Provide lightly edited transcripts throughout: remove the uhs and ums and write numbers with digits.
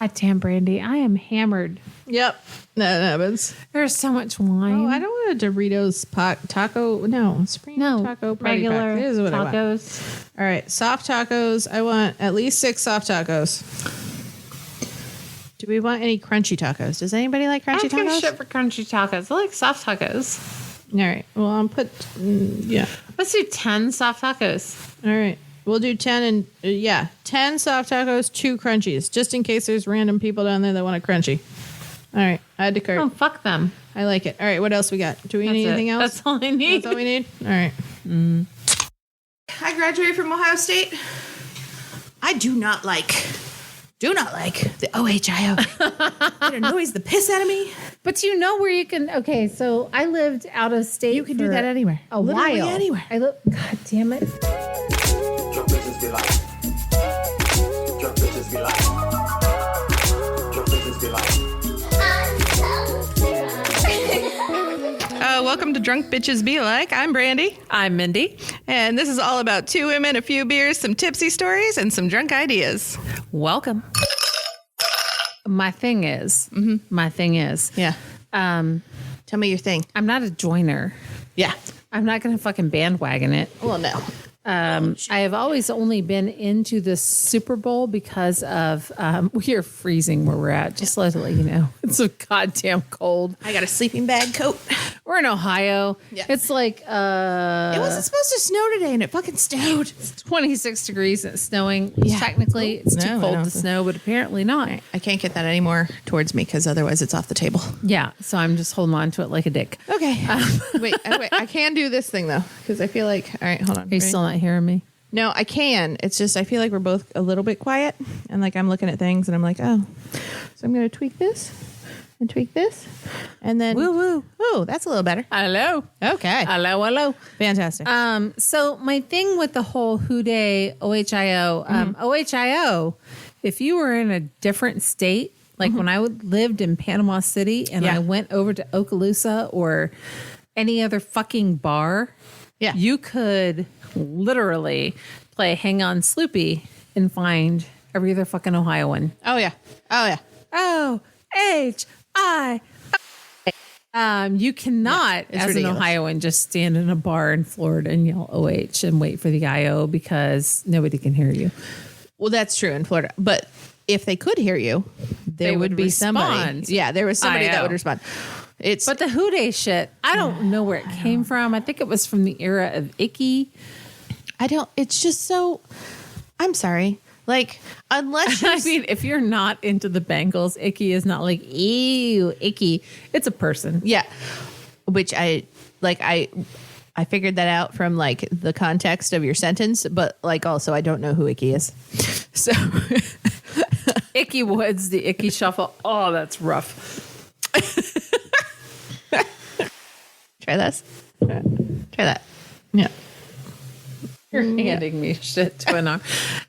God damn, Brandi, I am hammered. Yep, that happens. There's so much wine. Oh, I don't want a Doritos taco. No, Supreme taco party regular pack. This is what tacos. I want. All right, soft tacos. I want at least 6 soft tacos. Do we want any crunchy tacos? Does anybody like crunchy I don't give a tacos? shit for crunchy tacos. I like soft tacos. All right. Well, I'll put yeah. Let's do 10 soft tacos. All right. We'll do 10 and 10 soft tacos, 2 crunchies, just in case there's random people down there that want a crunchy. All right. Add to cart. Oh, fuck them. I like it. All right. What else we got? Do we need anything else? That's all I need. That's all we need? All right. I graduated from Ohio State. I do not like the OHIO. It annoys the piss out of me. But you know where you can... Okay, so I lived out of state. You can do that anywhere. A Literally while. anywhere. God damn it. Drunk bitches be like. Drunk bitches be like. Drunk bitches be like. Welcome to Drunk Bitches Be Like. I'm Brandi. I'm Mindy. And this is all about 2 women, a few beers, some tipsy stories, and some drunk ideas. Welcome. My thing is... Yeah. Tell me your thing. I'm not a joiner. Yeah. I'm not going to fucking bandwagon it. Well, no. I have always only been into the Super Bowl because of we are freezing where we're at. Just let you know, it's so goddamn cold. I got a sleeping bag coat. We're in Ohio. Yeah. It's like It wasn't supposed to snow today, and it fucking snowed. 26 degrees and it's snowing. Yeah. Technically, it's No, too I cold don't to think- snow, but apparently not. I can't get that anymore towards me because otherwise it's off the table. Yeah, so I'm just holding on to it like a dick. Okay. Wait. I can do this thing, though, because I feel like... All right, hold on. Are you still not hearing me? No, I can. It's just I feel like we're both a little bit quiet, and like I'm looking at things, and I'm like, oh. So I'm going to tweak this and tweak this, and then... Woo woo. Oh, that's a little better. Hello. Okay. Hello. Fantastic. So my thing with the whole Houday OHIO, OHIO, if you were in a different state, like when I lived in Panama City and Yeah. I went over to Okaloosa or any other fucking bar, Yeah. you could literally play Hang On Sloopy and find every other fucking Ohioan. Oh, yeah. OHI. You cannot, it's as ridiculous. an Ohioan, just stand in a bar in Florida and yell OH and wait for the IO because nobody can hear you. Well, that's true in Florida. But if they could hear you, there They would would be somebody. respond. Yeah, there was somebody that IO. would respond. It's But the Houday shit, I don't know where it came from. I think it was from the era of Icky. it's just so, I'm sorry. Like, unless you're, I mean, if you're not into the Bengals, Icky is not like, ew, Icky. It's a person. yeah, which I figured that out from like the context of your sentence, but like also I don't know who Icky is. So Icky Woods, the Icky Shuffle. Oh, that's rough. try this. Try that. Yeah. You're handing me shit to an arm.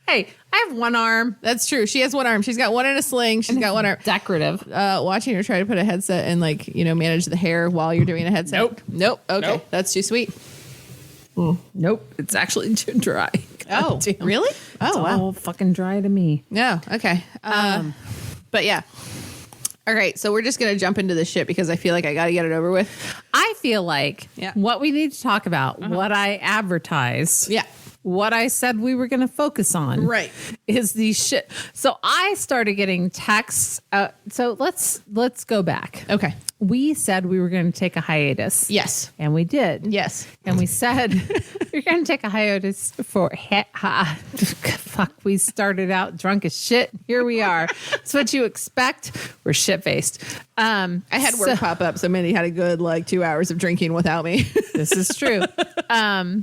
Hey, I have one arm. That's true. She has one arm. She's got one in a sling. She's got one arm. Decorative. Watching her try to put a headset and like, manage the hair while you're doing a headset. Nope. Okay. Nope. That's too sweet. Nope. It's actually too dry. God damn. really? It's Oh, wow. all fucking dry to me. No. Okay. But yeah. All right. So we're just going to jump into this shit because I feel like I got to get it over with. I feel like Yeah. what we need to talk about, what I advertised, Yeah. what I said we were going to focus on, Right. is these shit. So I started getting texts. So let's go back. Okay. We said we were going to take a hiatus. Yes. And we did. Yes. And we said we're going to take a hiatus for fuck. We started out drunk as shit. Here we are. That's what you expect. We're shit faced. I had work pop up, so Mindy had a good 2 hours of drinking without me. This is true.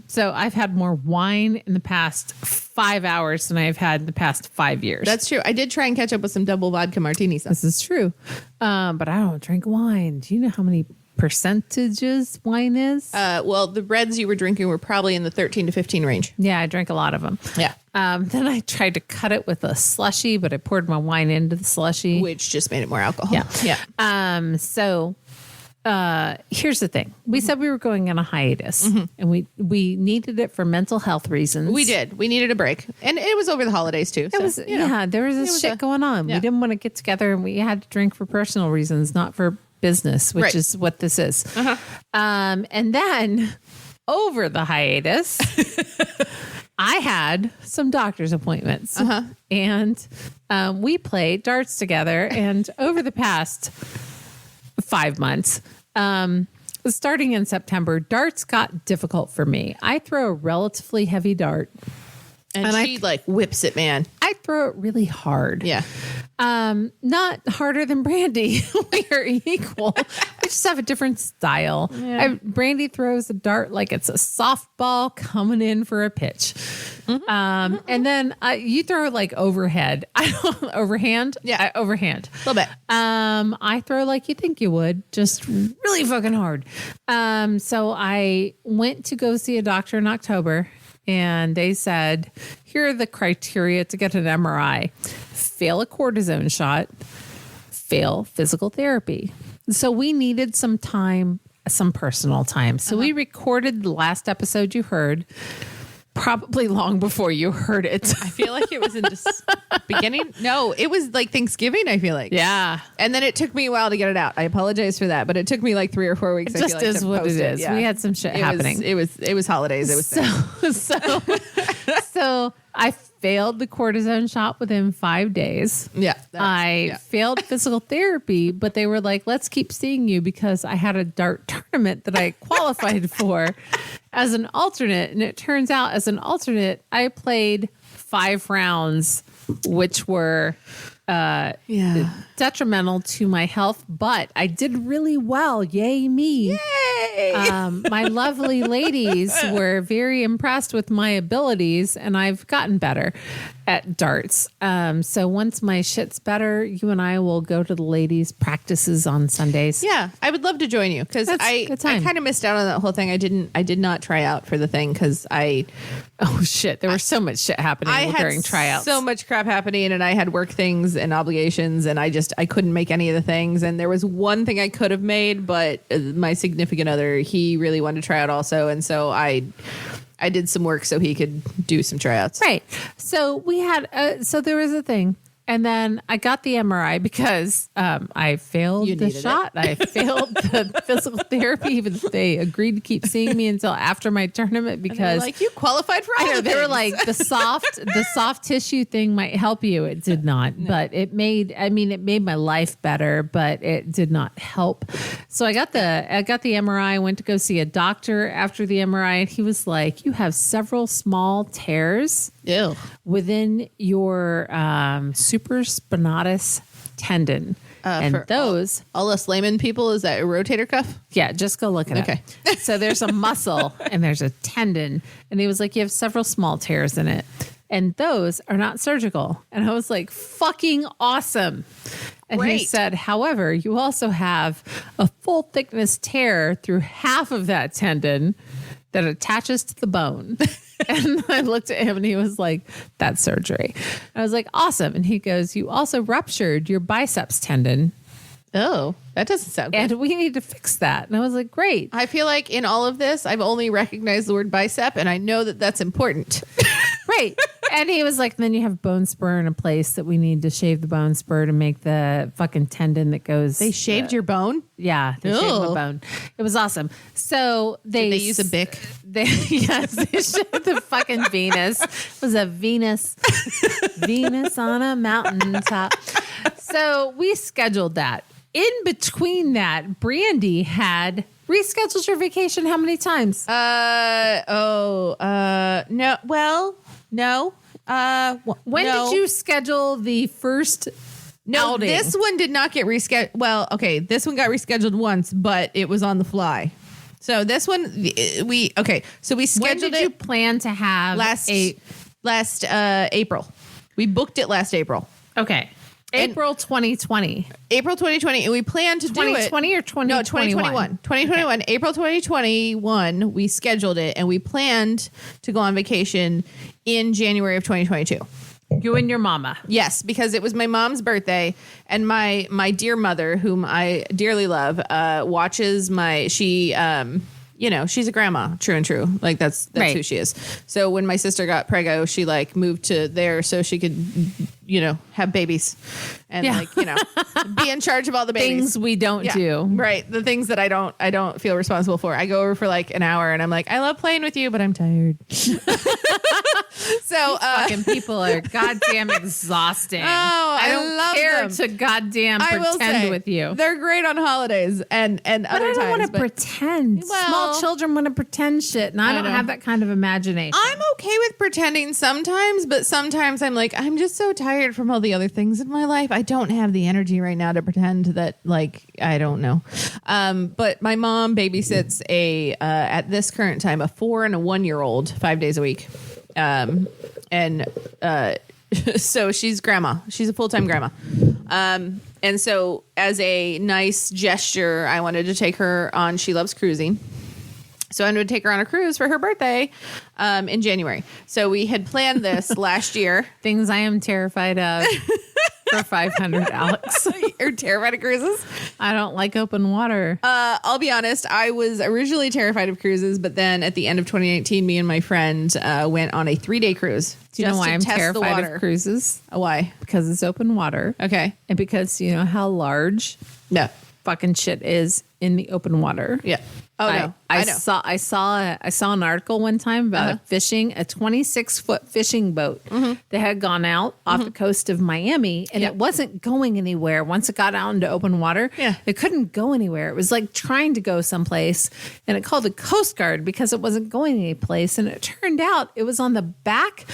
So I've had more wine in the past 5 hours than I've had in the past 5 years. That's true. I did try and catch up with some double vodka martinis. This is true. But I don't drink wine. Do you know how many percentages wine is? Well, the reds you were drinking were probably in the 13 to 15 range. Yeah, I drank a lot of them. Yeah. Then I tried to cut it with a slushy, but I poured my wine into the slushy. Which just made it more alcohol. Yeah. Yeah. So here's the thing. We said we were going on a hiatus, and we needed it for mental health reasons. We did. We needed a break. And it was over the holidays, too. It was, there was this shit going on. yeah. We didn't want to get together, and we had to drink for personal reasons, not for business, which is what this is. And then over the hiatus, I had some doctor's appointments, and we played darts together. And over the past 5 months, starting in September, darts got difficult for me. I throw a relatively heavy dart. And she like whips it, man. I throw it really hard. Yeah. Not harder than Brandi. We are equal. We just have a different style. Yeah. Brandi throws a dart like it's a softball coming in for a pitch. And then you throw it like overhead. Overhand? Yeah. Overhand. A little bit. I throw like you think you would, just really fucking hard. So I went to go see a doctor in October. And they said, here are the criteria to get an MRI. Fail a cortisone shot, fail physical therapy. So we needed some time, some personal time. So we recorded the last episode you heard, probably long before you heard it. I feel like it was in the beginning. No, it was like Thanksgiving, I feel like. Yeah. And then it took me a while to get it out. I apapologize for that, but it took me like 3 or 4 weeks. It just is to what post it is. Yeah. We had some shit happening. It was holidays. It was So I failed the cortisone shot within 5 days. Yeah. I failed physical therapy, but they were like, let's keep seeing you because I had a dart tournament that I qualified for as an alternate. And it turns out as an alternate, I played 5 rounds, which were detrimental to my health, but I did really well. Yay me. Yay! My lovely ladies were very impressed with my abilities, and I've gotten better at darts. So once my shit's better, you and I will go to the ladies' practices on Sundays. Yeah, I would love to join you because I kind of missed out on that whole thing. I did not try out for the thing because oh shit, there was so much shit happening during tryouts. So much crap happening, and I had work things and obligations, and I couldn't make any of the things. And there was one thing I could have made, but my significant other, he really wanted to try out also, and so I did some work so he could do some tryouts. Right. So we had, so there was a thing. And then I got the MRI because I failed the shot. I failed the physical therapy, even if they agreed to keep seeing me until after my tournament because like you qualified for all I know they were like the soft tissue thing might help you. It did not, but it made my life better, but it did not help. So I got the MRI, went to go see a doctor after the MRI, and he was like, you have several small tears within your supraspinatus tendon. And those all us layman people, is that a rotator cuff? Yeah, just go look at it. Okay. So there's a muscle and there's a tendon. And he was like, you have several small tears in it. And those are not surgical. And I was like, fucking awesome. And he said, however, you also have a full thickness tear through half of that tendon that attaches to the bone. And I looked at him and he was like, that's surgery. I was like, awesome. And he goes, you also ruptured your biceps tendon. Oh, that doesn't sound good. And we need to fix that. And I was like, great. I feel like in all of this, I've only recognized the word bicep, and I know that that's important. Right. And he was like, then you have bone spur in a place that we need to shave the bone spur to make the fucking tendon that goes. They shaved your bone? Yeah, they shaved my bone. It was awesome. So Did they use a Bic? Yes, they shaved the fucking Venus. It was a Venus on a mountaintop. So we scheduled that. In between that, Brandi had rescheduled your vacation how many times? No. Well, no. When did you schedule the first outing? This one did not get rescheduled. Well, okay, this one got rescheduled once, but it was on the fly. So this one, we scheduled when did you plan to have last April. We booked it last April. Okay. April 2020. April 2020, and we planned to do it. 2020 or 2021? No, 2021. 2021. Okay. April 2021, we scheduled it, and we planned to go on vacation in January of 2022. You and your mama. Yes, because it was my mom's birthday, and my dear mother, whom I dearly love, watches she's a grandma, true and true. Like that's Right. who she is. So when my sister got preggo, she like moved to there so she could, have babies and be in charge of all the babies. Things we don't do. Right. The things that I don't feel responsible for. I go over for like an hour and I'm like, I love playing with you, but I'm tired. So Fucking people are goddamn exhausting. Oh, I don't love care them. to goddamn I will pretend say, with you. They're great on holidays and But other I don't times. want to but pretend. Well- Small children want to pretend shit, and I don't know. have that kind of imagination. I'm okay with pretending sometimes, but sometimes I'm like, I'm just so tired from all the other things in my life. I don't have the energy right now to pretend that, like, I don't know. But my mom babysits at this current time, a 4 and a 1-year-old 5 days a week. So she's grandma. She's a full-time grandma. And so as a nice gesture, I wanted to take her on. She loves cruising. So I'm going to take her on a cruise for her birthday in January. So we had planned this last year. Things I am terrified of for 500, Alex. You're terrified of cruises? I don't like open water. I'll be honest. I was originally terrified of cruises, but then at the end of 2019, me and my friend went on a 3-day cruise. Do you know why I'm terrified of cruises? Why? Because it's open water. Okay. And because you know how large No. fucking shit is in the open water. Yeah. Oh, no. I know. saw an article one time about a 26-foot fishing boat that had gone out off the coast of Miami, and Yep. it wasn't going anywhere. Once it got out into open water, Yeah. it couldn't go anywhere. It was like trying to go someplace, and it called the Coast Guard because it wasn't going anyplace. And it turned out it was on the back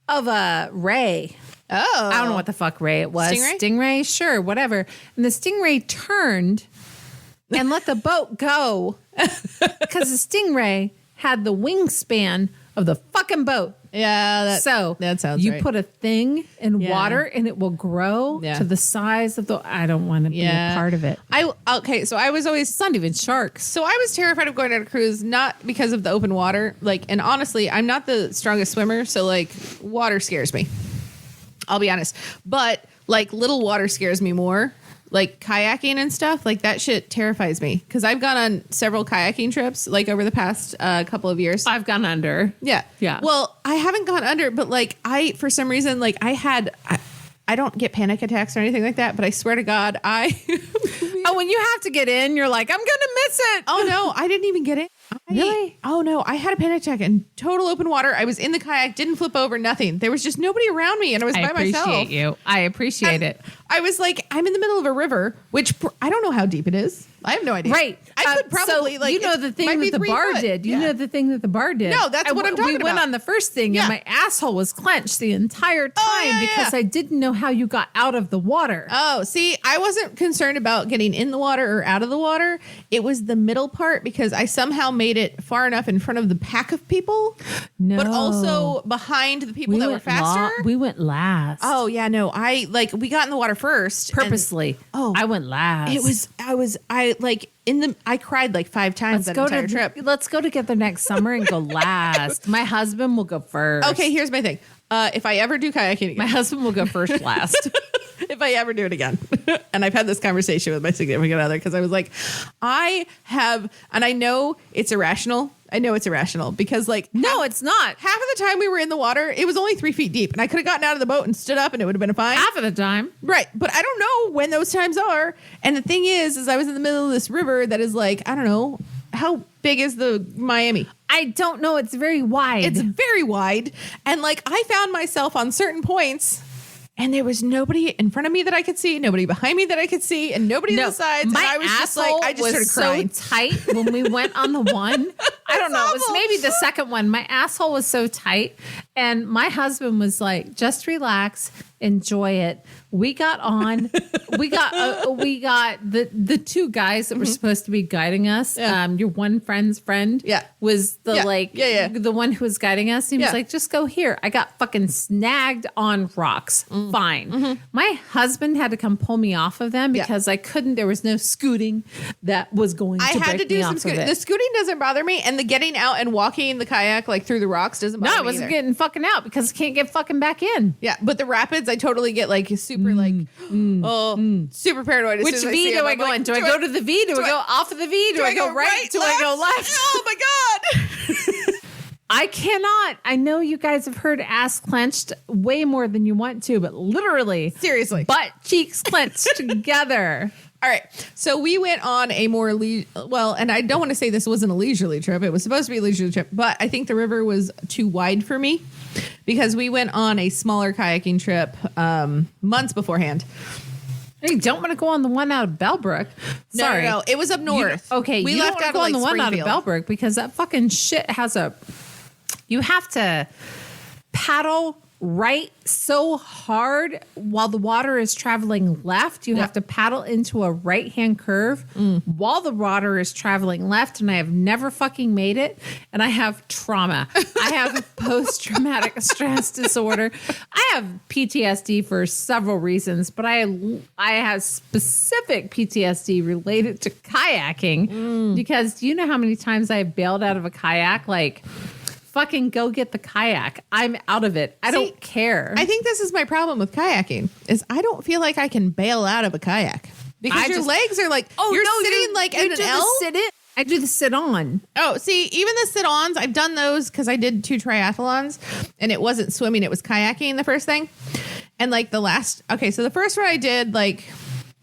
of a ray. Oh. I don't know what the fuck ray it was. Stingray? Sure, whatever. And the stingray turned and let the boat go because the stingray had the wingspan of the fucking boat. Yeah. That sounds you right. put a thing in Yeah. water and it will grow Yeah. to the size of the. I don't want to be a part of it. So I was always It's not even sharks. So I was terrified of going on a cruise, not because of the open water. Like, and honestly, I'm not the strongest swimmer, so like water scares me. I'll be honest. But like little water scares me more. Like kayaking and stuff, like that shit terrifies me. Because I've gone on several kayaking trips, like over the past couple of years. I've gone under. Yeah. Yeah. Well, I haven't gone under, but like for some reason, like I don't get panic attacks or anything like that, but I swear to God, Oh, when you have to get in, you're like, I'm going to miss it. Oh no, I didn't even get it. Really? Oh no, I had a panic attack in total open water. I was in the kayak, didn't flip over, nothing. There was just nobody around me, and I was by myself. I appreciate it. I was like, I'm in the middle of a river, which I don't know how deep it is. I have no idea. Right. I could probably so you know the thing that the bar did. You know the thing that the bar did. No, that's what I'm talking We went about. on the first thing, Yeah. and my asshole was clenched the entire time yeah, because yeah. I didn't know how you got out of the water. Oh, see, I wasn't concerned about getting in the water or out of the water. It was the middle part because I somehow made it far enough in front of the pack of people, No. but also behind the people that were went faster. we went last. Oh yeah, no, we got in the water first. and Purposely. I went last. I cried like 5 times that entire trip. Let's go together next summer and go last. My husband will go first. Okay, here's my thing. If I ever do kayaking My again, husband will go first last. if I ever do it again, and I've had this conversation with my significant other because I was like, I know it's irrational. I know it's irrational because No, it's not. half of the time we were in the water, it was only 3 feet deep, and I could have gotten out of the boat and stood up, and it would have been fine. Half of the time. Right. But I don't know when those times are. And the thing is I was in the middle of this river that is like, I don't know, how big is the Miami? I don't know. It's very wide. It's very wide. And like, I found myself on certain points, and there was nobody in front of me that I could see, nobody behind me that I could see, and nobody on the sides. My and I was just like, asshole I just was started crying. so tight when we went on the one. I don't know. It was awful. maybe the second one. My asshole was so tight, and my husband was like, "Just relax. enjoy it. We got on. we got the two guys that were supposed to be guiding us. Yeah. Your one friend's friend. Yeah. Was the Yeah. the one who was guiding us. He was like, just go here. I got fucking snagged on rocks. Fine. My husband had to come pull me off of them because I couldn't. There was no scooting that was going to I had break to do me some off of scooting. it. The scooting doesn't bother me, and the getting out and walking the kayak like through the rocks doesn't bother No, me I wasn't either. getting fucking out because I can't get fucking back in. Yeah, but the rapids, I totally get like super super paranoid. As Which soon as I V see do them. I I'm go like, in? Do I go to the V? Do I go off of the V? Do I go right? Do I go left? Oh my god! I cannot. I know you guys have heard ass clenched way more than you want to, but literally, Seriously. butt cheeks clenched together. All right, so we went on a more and I don't want to say this wasn't a leisurely trip. It was supposed to be a leisurely trip, but I think the river was too wide for me because we went on a smaller kayaking trip months beforehand. You don't want to go on the one out of Bellbrook. Sorry. No, it was up north. Okay, we you left don't out go of on like the one out of Springfield. Bellbrook because that fucking shit has a. You have to paddle right so hard while the water is traveling left. You have to paddle into a right-hand curve while the water is traveling left, and I have never fucking made it, and I have trauma. I have post-traumatic stress disorder. I have PTSD for several reasons, but I have specific PTSD related to kayaking because do you know how many times I bailed out of a kayak? Like, fucking go get the kayak. I'm out of it. I don't care. I think this is my problem with kayaking is I don't feel like I can bail out of a kayak because your legs are like you're sitting like in an L. I do the sit on. Oh, see, even the sit-ons, I've done those because I did 2 triathlons and it wasn't swimming, it was kayaking the first thing. And like the first one I did, like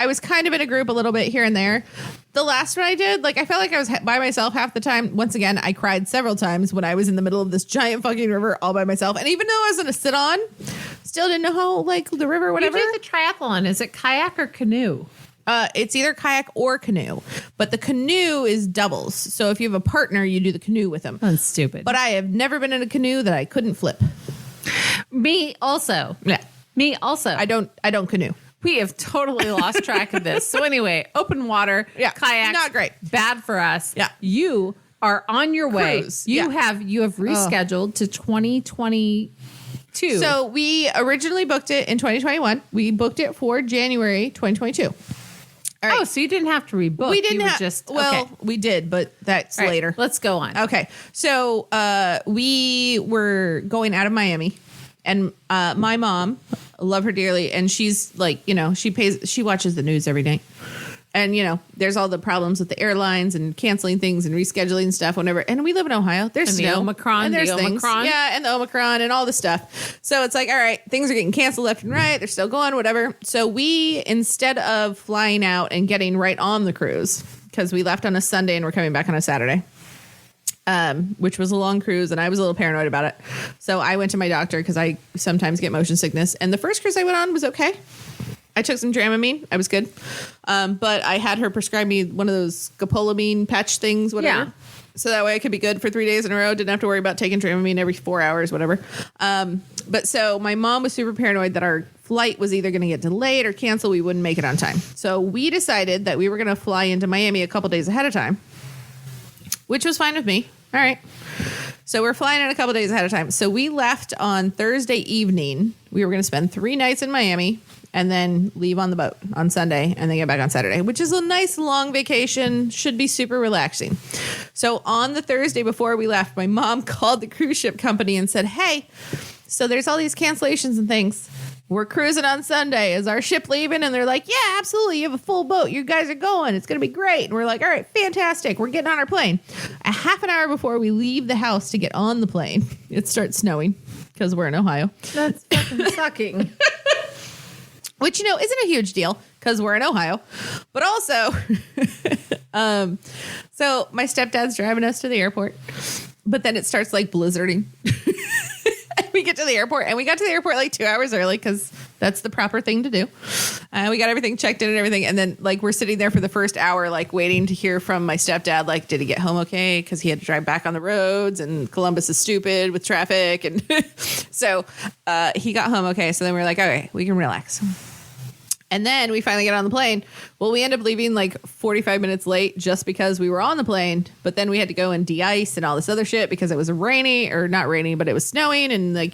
I was kind of in a group a little bit here and there. The last one I did, like I felt like I was by myself half the time. Once again, I cried several times when I was in the middle of this giant fucking river all by myself. And even though I was in a sit-on, still didn't know how like the river, whatever. You do the triathlon. Is it kayak or canoe? It's either kayak or canoe, but the canoe is doubles. So if you have a partner, you do the canoe with them. That's stupid. But I have never been in a canoe that I couldn't flip. Me also. Yeah. Me also. I don't canoe. We have totally lost track of this. So anyway, open water, kayak, not great. Bad for us. Yeah. You are on your way. Cruise, You have rescheduled to 2022. So we originally booked it in 2021. We booked it for January 2022. All right. Oh, so you didn't have to rebook. We didn't You were have just okay. We did, but that's All right, later. Let's go on. Okay. So we were going out of Miami and my mom, love her dearly, and she's like, she watches the news every night. And, there's all the problems with the airlines and canceling things and rescheduling stuff, whenever. And we live in Ohio. There's And the snow. Omicron, And there's the things. Omicron. Yeah, and the Omicron and all the stuff. So it's like, all right, things are getting canceled left and right. They're still going, whatever. So we, instead of flying out and getting right on the cruise, because we left on a Sunday and we're coming back on a Saturday, which was a long cruise, and I was a little paranoid about it. So I went to my doctor because I sometimes get motion sickness. And the first cruise I went on was okay. I took some Dramamine. I was good. But I had her prescribe me one of those scopolamine patch things, whatever. Yeah. So that way I could be good for 3 days in a row. Didn't have to worry about taking Dramamine every 4 hours, whatever. But so my mom was super paranoid that our flight was either going to get delayed or canceled. We wouldn't make it on time. So we decided that we were going to fly into Miami a couple days ahead of time, which was fine with me. All right. So we're flying in a couple days ahead of time. So we left on Thursday evening. We were going to spend 3 nights in Miami and then leave on the boat on Sunday and then get back on Saturday, which is a nice long vacation. Should be super relaxing. So on the Thursday before we left, my mom called the cruise ship company and said, hey, so there's all these cancellations and things. We're cruising on Sunday. Is our ship leaving? And they're like, yeah, absolutely. You have a full boat. You guys are going. It's going to be great. And we're like, all right, fantastic. We're getting on our plane. A half an hour before we leave the house to get on the plane, it starts snowing because we're in Ohio. That's fucking sucking. Which, isn't a huge deal because we're in Ohio. But also, so my stepdad's driving us to the airport. But then it starts like blizzarding. We get to the airport, and we got to the airport like 2 hours early because That's the proper thing to do. We got everything checked in and everything. And then like we're sitting there for the first hour, like waiting to hear from my stepdad, like, did he get home okay? Because he had to drive back on the roads and Columbus is stupid with traffic. And so he got home okay. So then we were like, okay, we can relax. And then we finally get on the plane. Well, we end up leaving like 45 minutes late just because we were on the plane. But then we had to go and de-ice and all this other shit because it was rainy, or not rainy, but it was snowing. And like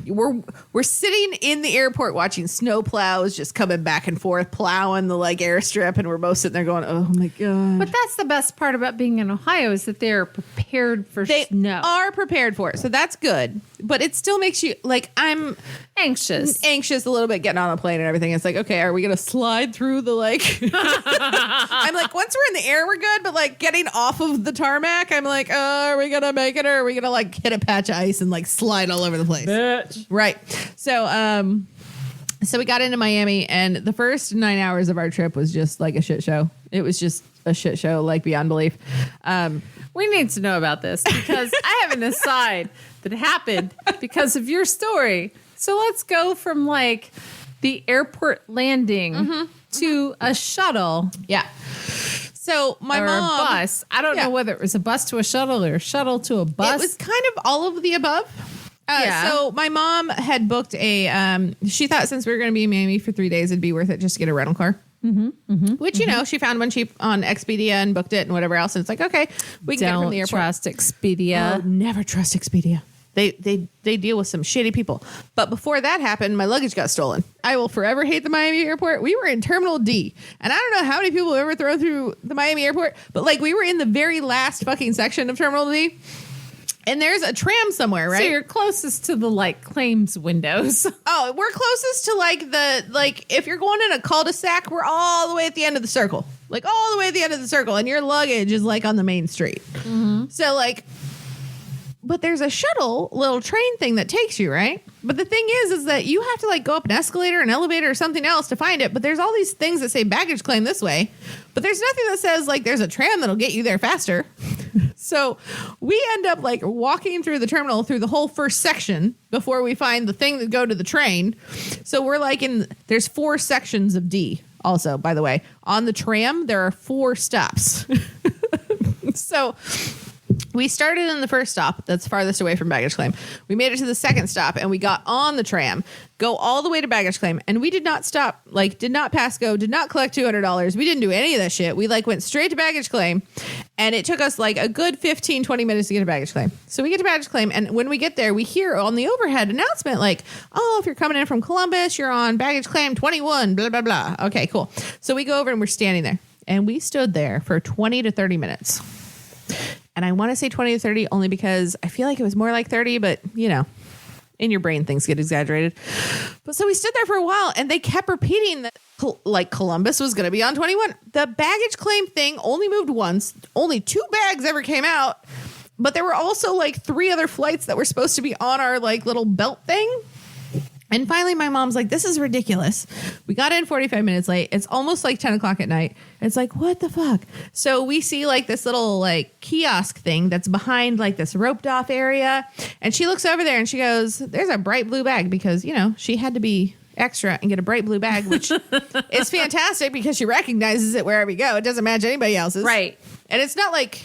we're sitting in the airport watching snow plows just coming back and forth, plowing the like airstrip. And we're both sitting there going, oh my God. But that's the best part about being in Ohio is that they're prepared for snow. They are prepared for it. So that's good. But it still makes you like, I'm anxious a little bit getting on the plane and everything. It's like, okay, are we going to slide through the like, I'm like, once we're in the air, we're good. But like getting off of the tarmac, I'm like, oh, are we going to make it? Or are we going to like hit a patch of ice and like slide all over the place? Bitch. Right. So we got into Miami and the first 9 hours of our trip was just like a shit show. It was just a shit show, like beyond belief. We need to know about this because I have an aside that happened because of your story. So let's go from like the airport landing to a shuttle. Yeah. So my or mom, a bus. I don't know whether it was a bus to a shuttle or a shuttle to a bus. It was kind of all of the above. So my mom had booked she thought since we were going to be in Miami for 3 days, it'd be worth it just to get a rental car. Which, you know, she found one cheap on Expedia and booked it and whatever else. And it's like, okay, we can get it from the airport. Trust Expedia. Oh, never trust Expedia. They deal with some shitty people. But before that happened, my luggage got stolen. I will forever hate the Miami airport. We were in Terminal D. And I don't know how many people have ever thrown through the Miami airport, but like we were in the very last fucking section of Terminal D. And there's a tram somewhere, right? So you're closest to the like claims windows. Oh, we're closest to if you're going in a cul-de-sac, we're all the way at the end of the circle. Like all the way at the end of the circle. And your luggage is like on the main street. So like, but there's a shuttle little train thing that takes you, right? But the thing is that you have to like go up an escalator, an elevator, or something else to find it. But there's all these things that say baggage claim this way. But there's nothing that says like there's a tram that'll get you there faster. So we end up like walking through the terminal through the whole first section before we find the thing that go to the train. So we're like there's 4 sections of D also, by the way. On the tram, there are 4 stops. So we started in the first stop that's farthest away from baggage claim. We made it to the second stop and we got on the tram, go all the way to baggage claim. And we did not stop, like did not pass go, did not collect $200. We didn't do any of that shit. We like went straight to baggage claim and it took us like a good 15, 20 minutes to get to baggage claim. So we get to baggage claim. And when we get there, we hear on the overhead announcement, like, oh, if you're coming in from Columbus, you're on baggage claim 21, blah, blah, blah. Okay, cool. So we go over and we're standing there and we stood there for 20 to 30 minutes. And I want to say 20 to 30 only because I feel like it was more like 30, but you know, in your brain, things get exaggerated. But so we stood there for a while and they kept repeating that like Columbus was going to be on 21. The baggage claim thing only moved once. Only 2 bags ever came out. But there were also like 3 other flights that were supposed to be on our like little belt thing. And finally, my mom's like, this is ridiculous. We got in 45 minutes late. It's almost like 10 o'clock at night. It's like, what the fuck? So we see like this little like kiosk thing that's behind like this roped off area. And she looks over there and she goes, there's a bright blue bag because, you know, she had to be extra and get a bright blue bag, which is fantastic because she recognizes it wherever you go. It doesn't match anybody else's. Right. And it's not like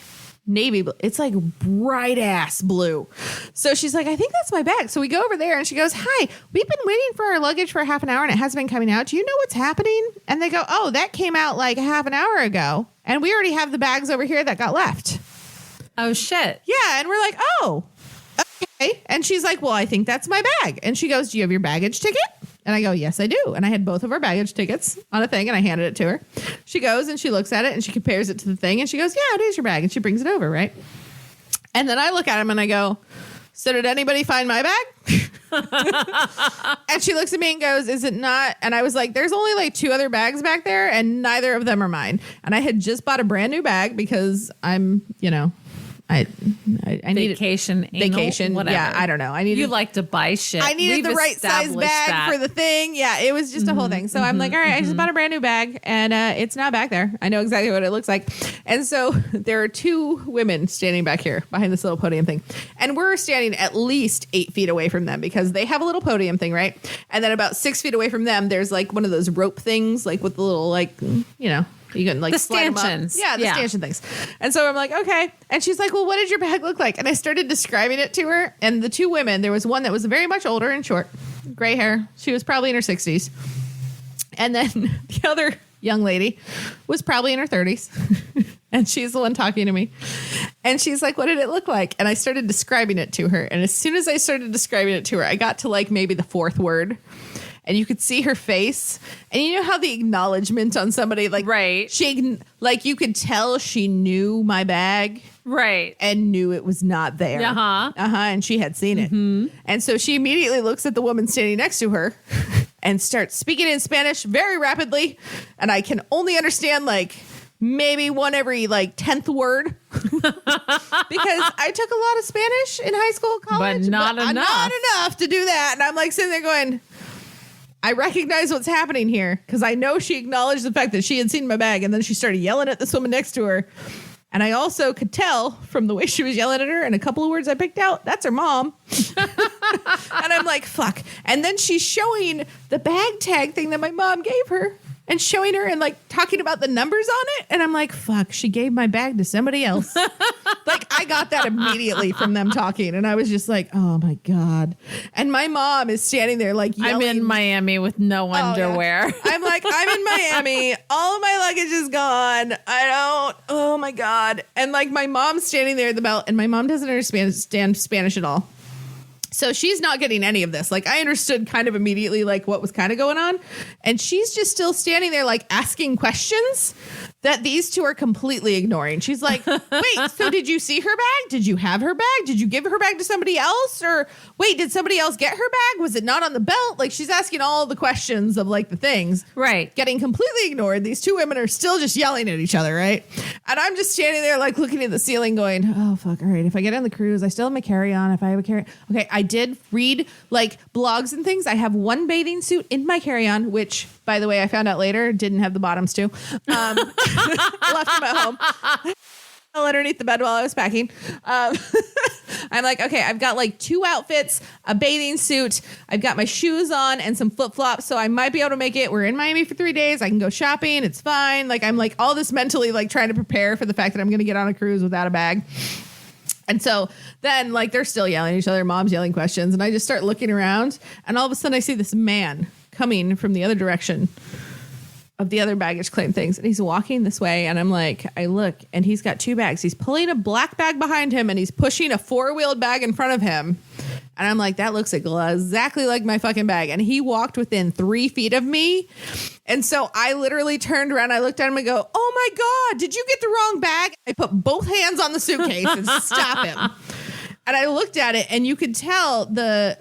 navy blue. It's like bright ass blue. So she's like, I think that's my bag. So we go over there and she goes, hi, we've been waiting for our luggage for half an hour and it hasn't been coming out. Do you know what's happening? And they go, oh, that came out like half an hour ago. And we already have the bags over here that got left. Oh, shit. Yeah. And we're like, oh, okay. And she's like, well, I think that's my bag. And she goes, do you have your baggage ticket? And I go, yes, I do. And I had both of our baggage tickets on a thing and I handed it to her. She goes and she looks at it and she compares it to the thing and she goes, yeah, it is your bag. And she brings it over, right? And then I look at him and I go, so did anybody find my bag? And she looks at me and goes, is it not? And I was like, there's only like 2 other bags back there and neither of them are mine. And I had just bought a brand new bag because I'm, you know, I needed Vacation, anal, vacation. whatever. Yeah, I don't know. I needed You like to buy shit. I needed the right size bag for the thing. Yeah, it was just a whole thing. So I'm like, all right, I just bought a brand new bag and it's not back there. I know exactly what it looks like. And so there are two women standing back here behind this little podium thing. And we're standing at least 8 feet away from them because they have a little podium thing, right? And then about 6 feet away from them, there's like one of those rope things, like with the little, like, you know, you can like The slide 'em up. stanchions. Yeah, the Yeah. stanchion things. And so I'm like, okay. And she's like, well, what did your bag look like? And I started describing it to her. And the two women, there was one that was very much older and short, gray hair. She was probably in her 60s. And then the other young lady was probably in her 30s. And she's the one talking to me. And she's like, what did it look like? And I started describing it to her. And as soon as I started describing it to her, I got to like maybe the fourth word. And you could see her face. And you know how the acknowledgement on somebody, like, Right. she, like, you could tell she knew my bag Right. and knew it was not there. Uh-huh. And she had seen it. And so she immediately looks at the woman standing next to her and starts speaking in Spanish very rapidly. And I can only understand, like, maybe one every, like, 10th word. Because I took a lot of Spanish in high school, college. But not enough. Not enough to do that. And I'm, like, sitting there going, I recognize what's happening here because I know she acknowledged the fact that she had seen my bag and then she started yelling at this woman next to her. And I also could tell from the way she was yelling at her and a couple of words I picked out, that's her mom. And I'm like, fuck. And then she's showing the bag tag thing that my mom gave her and showing her and like talking about the numbers on it. And I'm like, fuck, she gave my bag to somebody else. Like I got that immediately from them talking. And I was just like, oh my God. And my mom is standing there like yelling. I'm in Miami with no underwear. Yeah. I'm like, I'm in Miami. All of my luggage is gone. Oh my God. And like my mom's standing there at the belt and my mom doesn't understand Spanish at all. So she's not getting any of this. Like I understood kind of immediately like what was kind of going on. And she's just still standing there like asking questions that these two are completely ignoring. She's like, wait, so did you see her bag? Did you have her bag? Did you give her bag to somebody else? Or wait, did somebody else get her bag? Was it not on the belt? Like she's asking all the questions of like the things. Right. Getting completely ignored. These two women are still just yelling at each other, right? And I'm just standing there like looking at the ceiling going, oh, fuck, all right. If I get on the cruise, I still have my carry-on. If I have a carry-on. Okay, I did read like blogs and things. I have one bathing suit in my carry-on, which, by the way, I found out later, didn't have the bottoms too. Left them at home. Underneath the bed while I was packing. I'm like, okay, I've got like 2 outfits, a bathing suit. I've got my shoes on and some flip-flops. So I might be able to make it. We're in Miami for 3 days. I can go shopping. It's fine. Like I'm like all this mentally like trying to prepare for the fact that I'm going to get on a cruise without a bag. And so then like they're still yelling at each other. Mom's yelling questions. And I just start looking around and all of a sudden I see this man coming from the other direction of the other baggage claim things. And he's walking this way. And I'm like, I look and he's got 2 bags. He's pulling a black bag behind him and he's pushing a 4-wheeled bag in front of him. And I'm like, that looks exactly like my fucking bag. And he walked within 3 feet of me. And so I literally turned around. I looked at him and go, oh my God, did you get the wrong bag? I put both hands on the suitcase and stop him. And I looked at it and you could tell the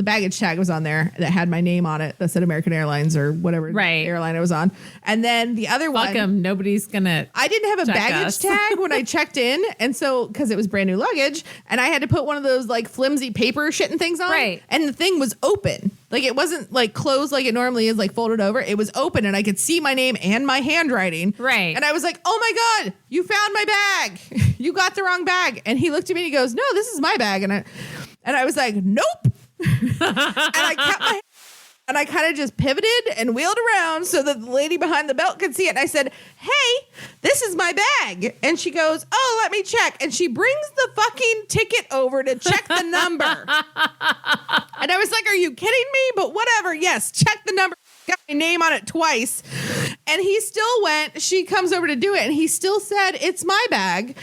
baggage tag was on there that had my name on it. That said American Airlines or whatever airline I was on. And then the other one. Fuck 'em. Nobody's gonna. I didn't have a baggage tag when I checked in. And so, because it was brand new luggage and I had to put one of those like flimsy paper shit and things on. Right. And the thing was open. Like it wasn't like closed like it normally is, like folded over. It was open and I could see my name and my handwriting. Right. And I was like, oh my God, you found my bag. You got the wrong bag. And he looked at me and he goes, no, this is my bag. And I was like, nope. And I kept my and I kind of just pivoted and wheeled around so that the lady behind the belt could see it. And I said, hey, this is my bag. And she goes, oh, let me check. And she brings the fucking ticket over to check the number. And I was like, are you kidding me? But whatever. Yes, check the number. Got my name on it twice. And he still went, she comes over to do it. And he still said, it's my bag.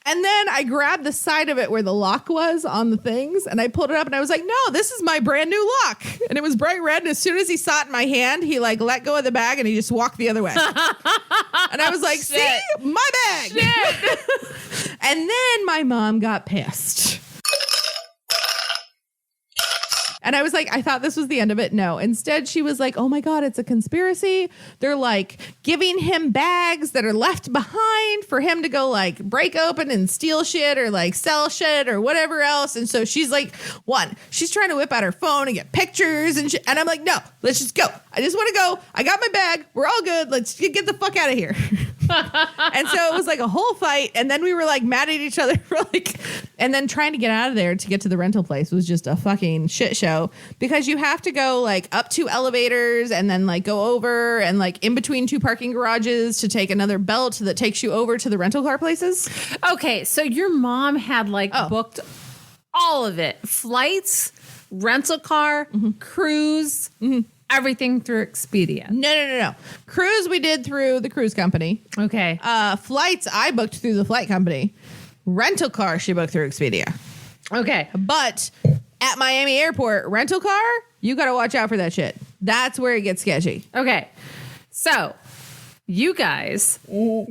And then I grabbed the side of it where the lock was on the things. And I pulled it up and I was like, no, this is my brand new lock. And it was bright red. And as soon as he saw it in my hand, he like let go of the bag and he just walked the other way. And I was like, see, my bag. And then my mom got pissed. And I was like, I thought this was the end of it. No. Instead, she was like, oh my God, it's a conspiracy. They're like giving him bags that are left behind for him to go like break open and steal shit or like sell shit or whatever else. And so she's like, she's trying to whip out her phone and get pictures and shit. And I'm like, no, let's just go. I just want to go. I got my bag. We're all good. Let's get the fuck out of here. And so it was like a whole fight. And then we were like mad at each other for like, and then trying to get out of there to get to the rental place was just a fucking shit show because you have to go like up 2 elevators and then like go over and like in between 2 parking garages to take another belt that takes you over to the rental car places. Okay. So your mom had like booked all of it. Flights, rental car, cruise, everything through Expedia. No. Cruise we did through the cruise company. Okay. Flights I booked through the flight company. Rental car she booked through Expedia. Okay. But at Miami Airport, rental car, you got to watch out for that shit. That's where it gets sketchy. Okay. So you guys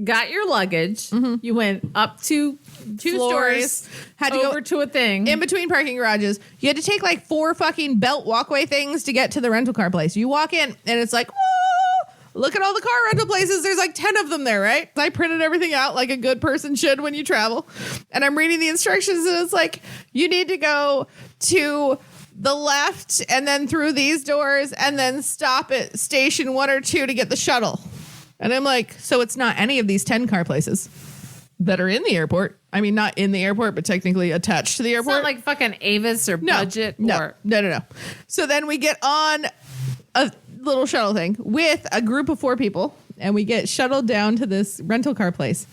got your luggage. You went up to 2 floors, stories, had to over go to a thing. in between parking garages. You had to take like 4 fucking belt walkway things to get to the rental car place. You walk in and it's like, whoa, look at all the car rental places. There's like 10 of them there, right? I printed everything out like a good person should when you travel. And I'm reading the instructions and it's like, you need to go to the left and then through these doors and then stop at station 1 or 2 to get the shuttle. And I'm like, so it's not any of these 10 car places that are in the airport. I mean, not in the airport, but technically attached to the airport. It's not like fucking Avis or Budget. No. So then we get on a little shuttle thing with a group of 4 people and we get shuttled down to this rental car place.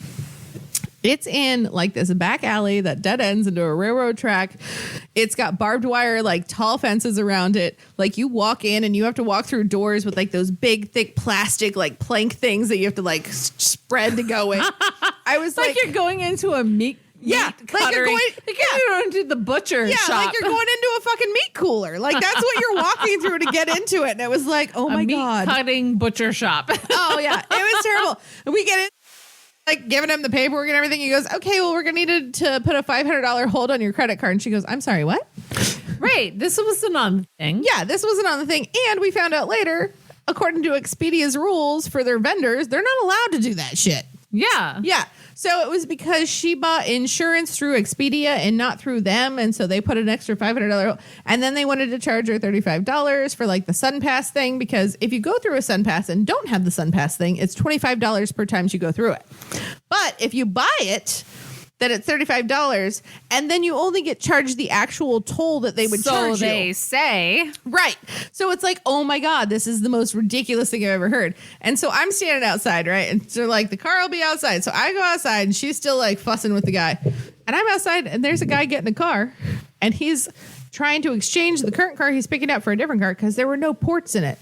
It's in like this back alley that dead ends into a railroad track. It's got barbed wire, like tall fences around it. Like you walk in and you have to walk through doors with like those big, thick plastic, like plank things that you have to like spread to go in. I was like you're going into a meat. Yeah, like you're going to the butcher shop. Like you're going into a fucking meat cooler. Like that's what you're walking through to get into it. And it was like, oh my God. Meat cutting butcher shop. Oh yeah, it was terrible. And we get in. Like giving him the paperwork and everything. He goes, okay, well, we're going to need to put a $500 hold on your credit card. And she goes, I'm sorry, what? Right. This wasn't on the thing. Yeah, this wasn't on the thing. And we found out later, according to Expedia's rules for their vendors, they're not allowed to do that shit. Yeah. Yeah. So it was because she bought insurance through Expedia and not through them. And so they put an extra $500. And then they wanted to charge her $35 for like the SunPass thing. Because if you go through a SunPass and don't have the SunPass thing, it's $25 per time you go through it. But if you buy it, then it's $35. And then you only get charged the actual toll that they would charge you. So they say. Right. So it's like, oh my God, this is the most ridiculous thing I've ever heard. And so I'm standing outside, right? And so like the car will be outside. So I go outside and she's still like fussing with the guy. And I'm outside and there's a guy getting a car and he's trying to exchange the current car he's picking up for a different car because there were no ports in it.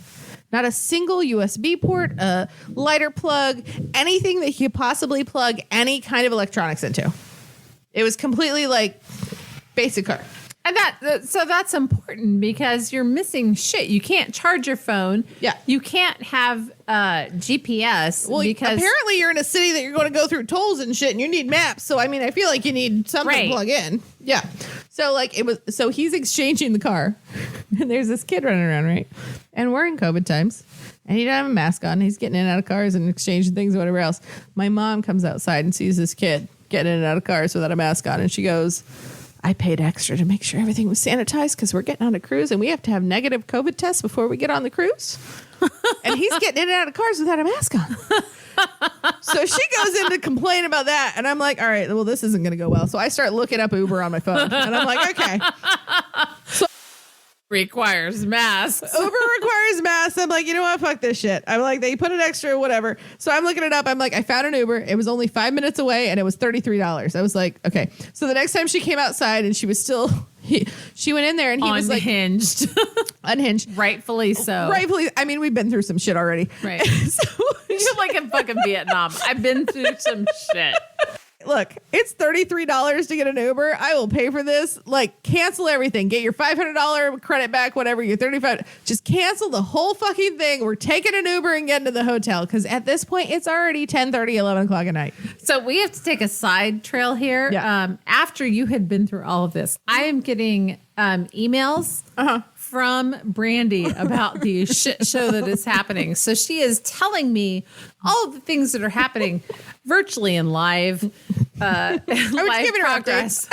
Not a single USB port, a lighter plug, anything that he could possibly plug any kind of electronics into. It was completely like basic car. And that's important because you're missing shit. You can't charge your phone. Yeah. You can't have GPS. Well, because apparently you're in a city that you're going to go through tolls and shit and you need maps. So, I mean, I feel like you need something to plug in. Yeah. So, like, so he's exchanging the car and there's this kid running around, right? And we're in COVID times and he doesn't have a mask on. He's getting in and out of cars and exchanging things and whatever else. My mom comes outside and sees this kid getting in and out of cars without a mask on. And she goes, I paid extra to make sure everything was sanitized because we're getting on a cruise and we have to have negative COVID tests before we get on the cruise. And he's getting in and out of cars without a mask on. So she goes in to complain about that. And I'm like, all right, well, this isn't going to go well. So I start looking up Uber on my phone. And I'm like, okay. So requires masks. Uber requires masks. I'm like, you know what? Fuck this shit. I'm like, they put an extra whatever. So I'm looking it up. I'm like, I found an Uber. It was only 5 minutes away and it was $33. I was like, okay. So the next time she came outside and she was still, she went in there and he was like unhinged. Rightfully so. Rightfully. I mean, we've been through some shit already. Right. So you're like in fucking Vietnam. I've been through some shit. Look, it's $33 to get an Uber. I will pay for this. Like, cancel everything. Get your $500 credit back, whatever. Your $35. Just cancel the whole fucking thing. We're taking an Uber and getting to the hotel because at this point, it's already 10:30, 11 o'clock at night. So we have to take a side trail here. Yeah. After you had been through all of this, I am getting emails from Brandi about the shit show that is happening. So she is telling me all of the things that are happening virtually and live. I was giving her progress.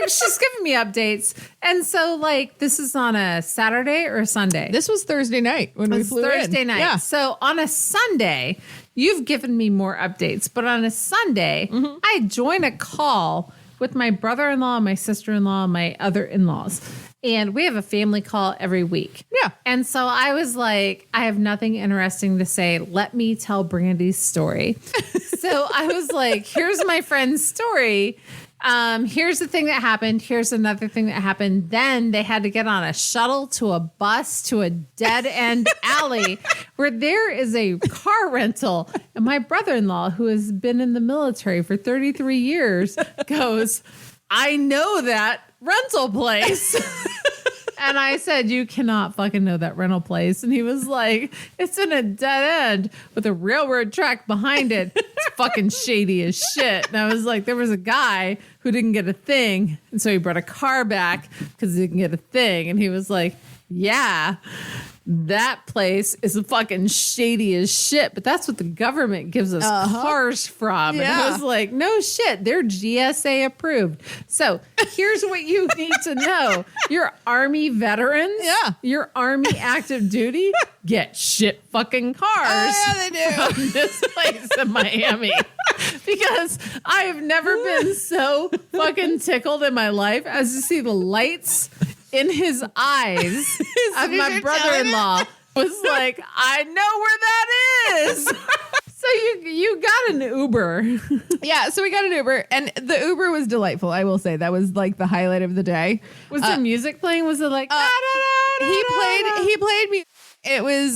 She's giving me updates. And so, like, this is on a Saturday or a Sunday? This was Thursday night when we flew in. Thursday night. Yeah. So on a Sunday, you've given me more updates. But on a Sunday, I join a call with my brother-in-law, my sister-in-law, my other in-laws. And we have a family call every week. Yeah. And so I was like, I have nothing interesting to say. Let me tell Brandi's story. So I was like, here's my friend's story. Here's the thing that happened. Here's another thing that happened. Then they had to get on a shuttle to a bus to a dead end alley where there is a car rental. And my brother-in-law, who has been in the military for 33 years, goes, I know that rental place. And I said, you cannot fucking know that rental place. And he was like, it's in a dead end with a railroad track behind it. It's fucking shady as shit. And I was like, there was a guy who didn't get a thing. And so he brought a car back because he didn't get a thing. And he was like, yeah, that place is fucking shady as shit. But that's what the government gives us cars from. Yeah. And I was like, no shit, they're GSA approved. So here's what you need to know. Your Army veterans, your Army active duty, get shit fucking cars. Oh, yeah, they do. From this place in Miami. Because I have never been so fucking tickled in my life as to see the lights in his eyes of my brother-in-law. Was like, I know where that is. So you got an Uber. Yeah, so we got an Uber, and the Uber was delightful. I will say that was like the highlight of the day. Was the music playing? Was it like he played me? It was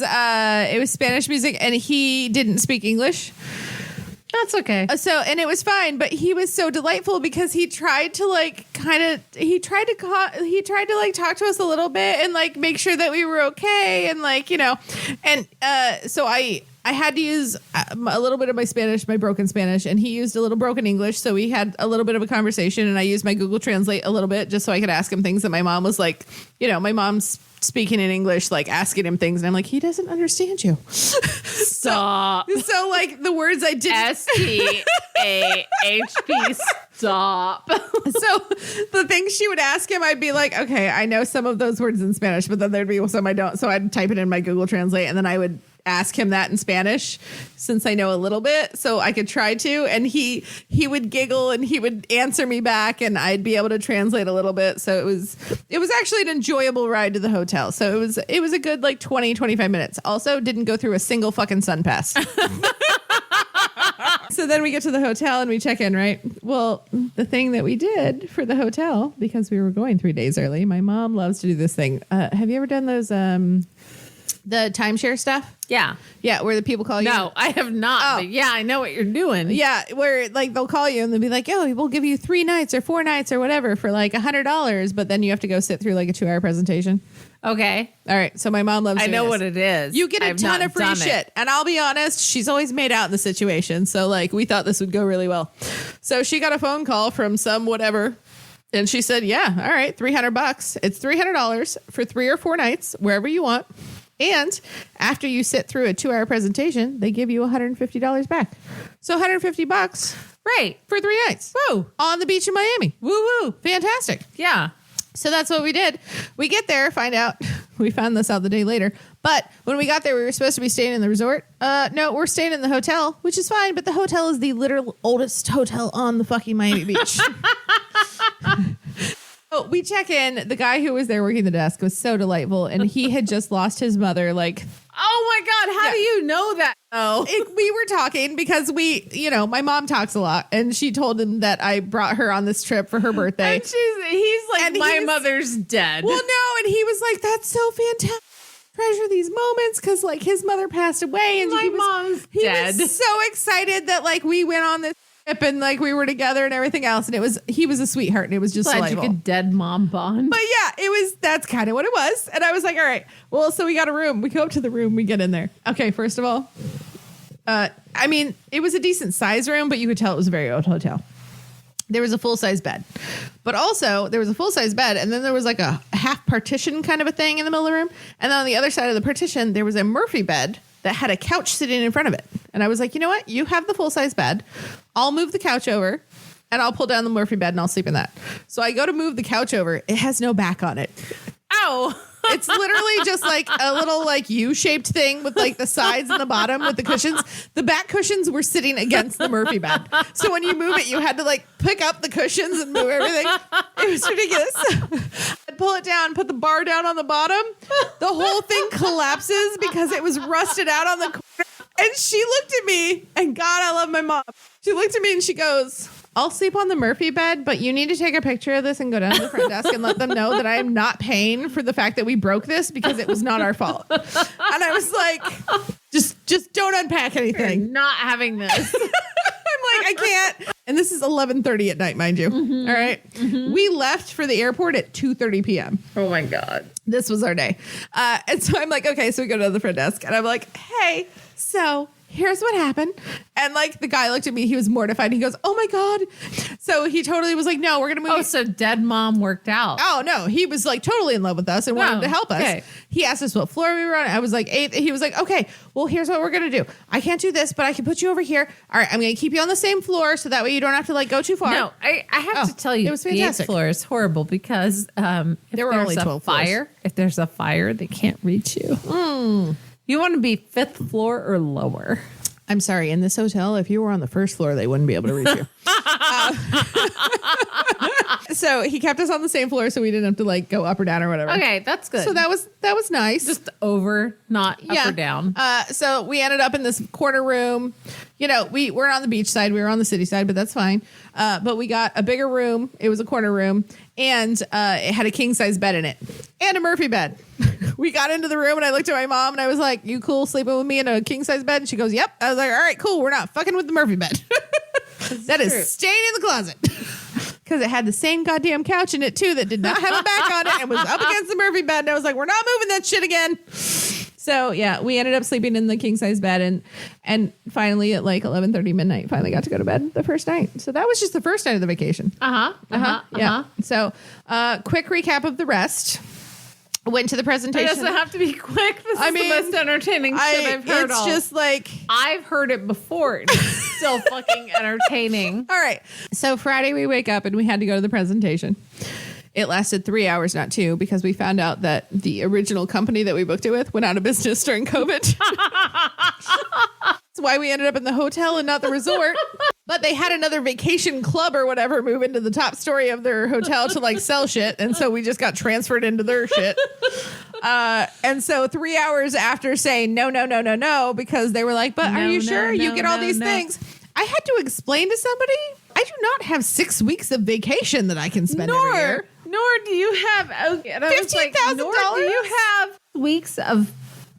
Spanish music, and he didn't speak English. That's okay. So, and it was fine, but he was so delightful because he tried to like talk to us a little bit and like make sure that we were okay and like, you know, and so I had to use a little bit of my Spanish, my broken Spanish, and he used a little broken English. So we had a little bit of a conversation, and I used my Google Translate a little bit just so I could ask him things that my mom was like, you know, my mom's speaking in English, like asking him things. And I'm like, he doesn't understand you. Stop. So like the words I didn't. STAHP. Stop. So the things she would ask him, I'd be like, okay, I know some of those words in Spanish, but then there'd be some I don't. So I'd type it in my Google Translate, and then I would ask him that in Spanish since I know a little bit, so I could try to. And he would giggle and he would answer me back, and I'd be able to translate a little bit. So it was actually an enjoyable ride to the hotel. So it was a good like 20-25 minutes. Also didn't go through a single fucking sun pass. So then we get to the hotel and we check in, right? Well, the thing that we did for the hotel, because we were going 3 days early, my mom loves to do this thing. Have you ever done those the timeshare stuff? Yeah. Yeah, where the people call you. No, I have not. Oh. But yeah, I know what you're doing. Yeah, where like they'll call you and they'll be like, "Oh, we'll give you 3 nights or 4 nights or whatever for like $100," but then you have to go sit through like a 2-hour presentation. Okay. All right, so my mom loves. I doing know this. what it is. You get a ton of free shit, and I'll be honest, she's always made out in the situation. So like, we thought this would go really well. So she got a phone call from some whatever. And she said, "Yeah, all right, $300. It's $300 for 3 or 4 nights, wherever you want. And after you sit through a 2-hour presentation, they give you $150 back. So $150, Right. for 3 nights. Woo. On the beach in Miami. Woo woo. Fantastic. Yeah. So that's what we did. We get there, find out. We found this out the day later. But when we got there, we were supposed to be staying in the resort. No, we're staying in the hotel, which is fine. But the hotel is the literal oldest hotel on the fucking Miami Beach. Oh, we check in. The guy who was there working the desk was so delightful. And he had just lost his mother. Like, Oh my God. How do you know that? Oh. we were talking because my mom talks a lot. And she told him that I brought her on this trip for her birthday. And he's like, And my he's- mother's dead. Well, no, and he was like, "That's so fantastic. Treasure these moments," because like his mother passed away, and My mom's dead. He was so excited that like we went on this trip and like we were together and everything else, and he was a sweetheart, and it was just Glad delightful. you could dead mom bond. But yeah, that's kind of what it was, and I was like, all right, well, so we got a room. We go up to the room, we get in there. Okay, first of all, I mean, it was a decent size room, but you could tell it was a very old hotel. there was a full-size bed. But also, there was a full-size bed, and then there was like a half partition kind of a thing in the middle of the room. And then on the other side of the partition, there was a Murphy bed that had a couch sitting in front of it. And I was like, you know what? You have the full-size bed. I'll move the couch over, and I'll pull down the Murphy bed, and I'll sleep in that. So I go to move the couch over. It has no back on it. Ow. It's literally just like a little like U-shaped thing with like the sides and the bottom with the cushions. The back cushions were sitting against the Murphy bed. So when you move it, you had to like pick up the cushions and move everything. It was ridiculous. I'd pull it down, put the bar down on the bottom. The whole thing collapses because it was rusted out on the corner. And she looked at me, and God, I love my mom. She looked at me and she goes, I'll sleep on the Murphy bed, but you need to take a picture of this and go down to the front desk and let them know that I am not paying for the fact that we broke this because it was not our fault. And I was like, just don't unpack anything. You're not having this. I'm like, I can't. And this is 11:30 at night, mind you. Mm-hmm. All right. Mm-hmm. We left for the airport at 2:30 p.m. Oh my God. This was our day. And so I'm like, okay, so we go to the front desk and I'm like, hey, so here's what happened. And like the guy looked at me, he was mortified. He goes, oh my God. So he totally was like, no, we're going to move. Oh, so dead mom worked out. Oh no, he was like totally in love with us and wanted to help us. Okay. He asked us what floor we were on. I was like 8th. He was like, okay, well, here's what we're going to do. I can't do this, but I can put you over here. All right, I'm going to keep you on the same floor so that way you don't have to like go too far. No, I have to tell you, it was the fantastic. 8th floor is horrible because if There were only 12 floors. if there's a fire, they can't reach you. You want to be 5th floor or lower. I'm sorry. In this hotel, if you were on the first floor, they wouldn't be able to reach you. So he kept us on the same floor so we didn't have to like go up or down or whatever. Okay, that's good. So that was nice. Just over, not up or down. So we ended up in this corner room. You know, we weren't on the beach side. We were on the city side, but that's fine. But we got a bigger room. It was a corner room. And it had a king size bed in it and a Murphy bed. We got into the room and I looked at my mom and I was like, you cool sleeping with me in a king size bed? And she goes, yep. I was like, all right, cool. We're not fucking with the Murphy bed. That is staying in the closet. Because it had the same goddamn couch in it too that did not have a back on it and was up against the Murphy bed. And I was like, we're not moving that shit again. So yeah, we ended up sleeping in the king size bed and finally at like 11:30 midnight, finally got to go to bed the first night. So that was just the first night of the vacation. Yeah. So quick recap of the rest. Went to the presentation. It doesn't have to be quick. This is the most entertaining shit I've heard. It's just like I've heard it before. It's still fucking entertaining. All right. So Friday we wake up and we had to go to the presentation. It lasted 3 hours, not 2, because we found out that the original company that we booked it with went out of business during COVID. That's why we ended up in the hotel and not the resort. But they had another vacation club or whatever move into the top story of their hotel to like sell shit. And so we just got transferred into their shit. And so 3 hours after saying no, because they were like, but are you sure you get all these things? I had to explain to somebody, I do not have 6 weeks of vacation that I can spend every year. Nor do you have $15,000. Do you have weeks of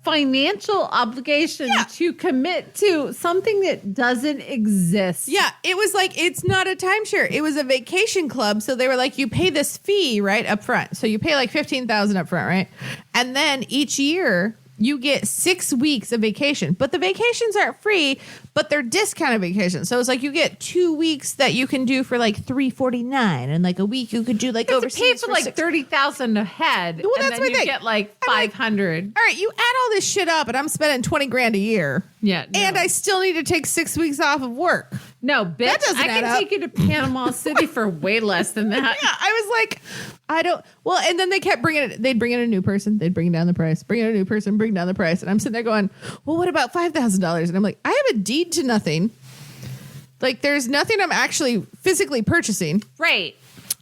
financial obligation to commit to something that doesn't exist? Yeah, it was like, it's not a timeshare. It was a vacation club. So they were like, you pay this fee right up front. So you pay like $15,000 up front, right? And then each year you get 6 weeks of vacation, but the vacations aren't free, but they're discounted vacations. So it's like you get 2 weeks that you can do for like $349, and like a week you could do like overseas. You pay for like $30,000 a head. Well, that's and then my you thing. get like $500. All right, you add all this shit up, and I'm spending $20,000 a year. Yeah, no. And I still need to take 6 weeks off of work. No, bitch, That doesn't I add can up. take you to Panama City for way less than that. Yeah, I was like, I don't. Well, and then they kept bringing it. They'd bring in a new person. They'd bring down the price. Bring in a new person. Bring down the price. And I'm sitting there going, well, what about $5,000? And I'm like, I have a deed to nothing. Like, there's nothing I'm actually physically purchasing. Right.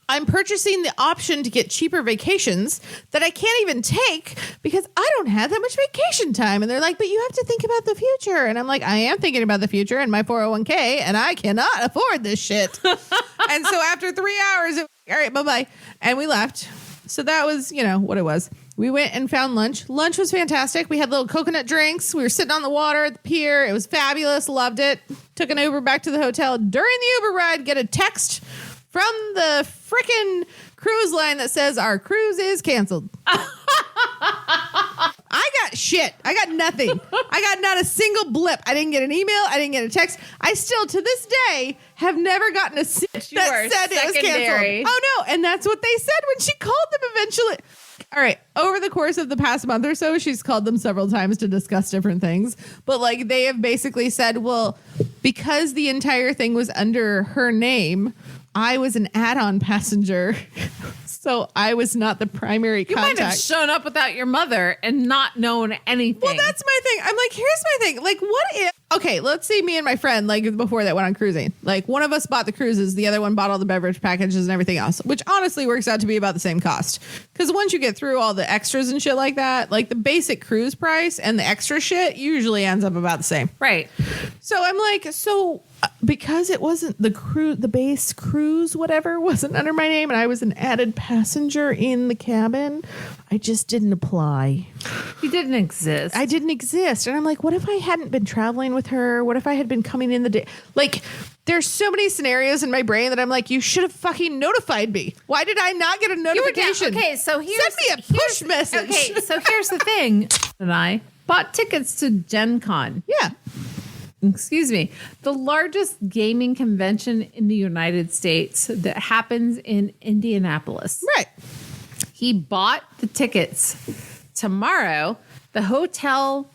I'm purchasing the option to get cheaper vacations that I can't even take because I don't have that much vacation time. And they're like, but you have to think about the future. And I'm like, I am thinking about the future and my 401k, and I cannot afford this shit. And so after 3 hours, all right, bye-bye. And we left. So that was, what it was. We went and found lunch. Lunch was fantastic. We had little coconut drinks. We were sitting on the water at the pier. It was fabulous. Loved it. Took an Uber back to the hotel. During the Uber ride, get a text from the frickin' cruise line that says our cruise is canceled. got shit. I got nothing. I got not a single blip. I didn't get an email. I didn't get a text. I still, to this day, have never gotten a that said it was canceled. Oh, no. And that's what they said when she called them eventually. All right. Over the course of the past month or so, she's called them several times to discuss different things. But like they have basically said, well, because the entire thing was under her name, I was an add-on passenger. So I was not the primary contact. You might have shown up without your mother and not known anything. Well, that's my thing. I'm like, here's my thing. Like, what if... Okay, let's say me and my friend, like, before that went on cruising. Like, one of us bought the cruises. The other one bought all the beverage packages and everything else, which honestly works out to be about the same cost. Because once you get through all the extras and shit like that, like, the basic cruise price and the extra shit usually ends up about the same. Right. So I'm like, because it wasn't the base cruise, whatever, wasn't under my name, and I was an added passenger in the cabin, I just didn't apply. You didn't exist. I didn't exist. And I'm like, what if I hadn't been traveling with her? What if I had been coming in the day? Like, there's so many scenarios in my brain that I'm like, you should have fucking notified me. Why did I not get a notification? Okay, so here's... Send me a push message. Okay, so here's the thing. And I bought tickets to Gen Con. Yeah. Excuse me, the largest gaming convention in the United States that happens in Indianapolis. Right. He bought the tickets. Tomorrow, the hotel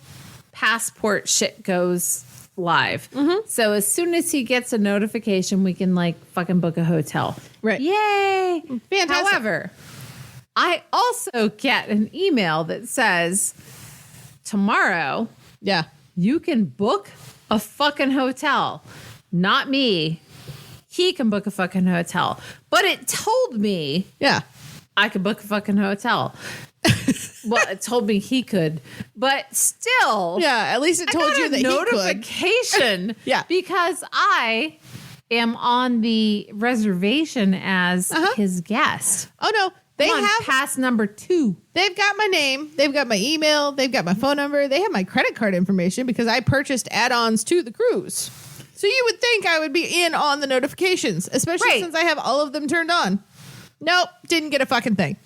passport shit goes live. Mm-hmm. So as soon as he gets a notification, we can like fucking book a hotel. Right. Yay. Fantastic. However, I also get an email that says tomorrow, Yeah. you can book a fucking hotel. Not me. He can book a fucking hotel. But it told me Yeah. I could book a fucking hotel. Well, it told me he could. But still. Yeah. At least it told you that he could. Notification. Yeah. Because I am on the reservation as his guest. Oh, no. They I'm on have pass number 2. They've got my name. They've got my email. They've got my phone number. They have my credit card information because I purchased add-ons to the cruise. So you would think I would be in on the notifications, especially since I have all of them turned on. Nope. Didn't get a fucking thing.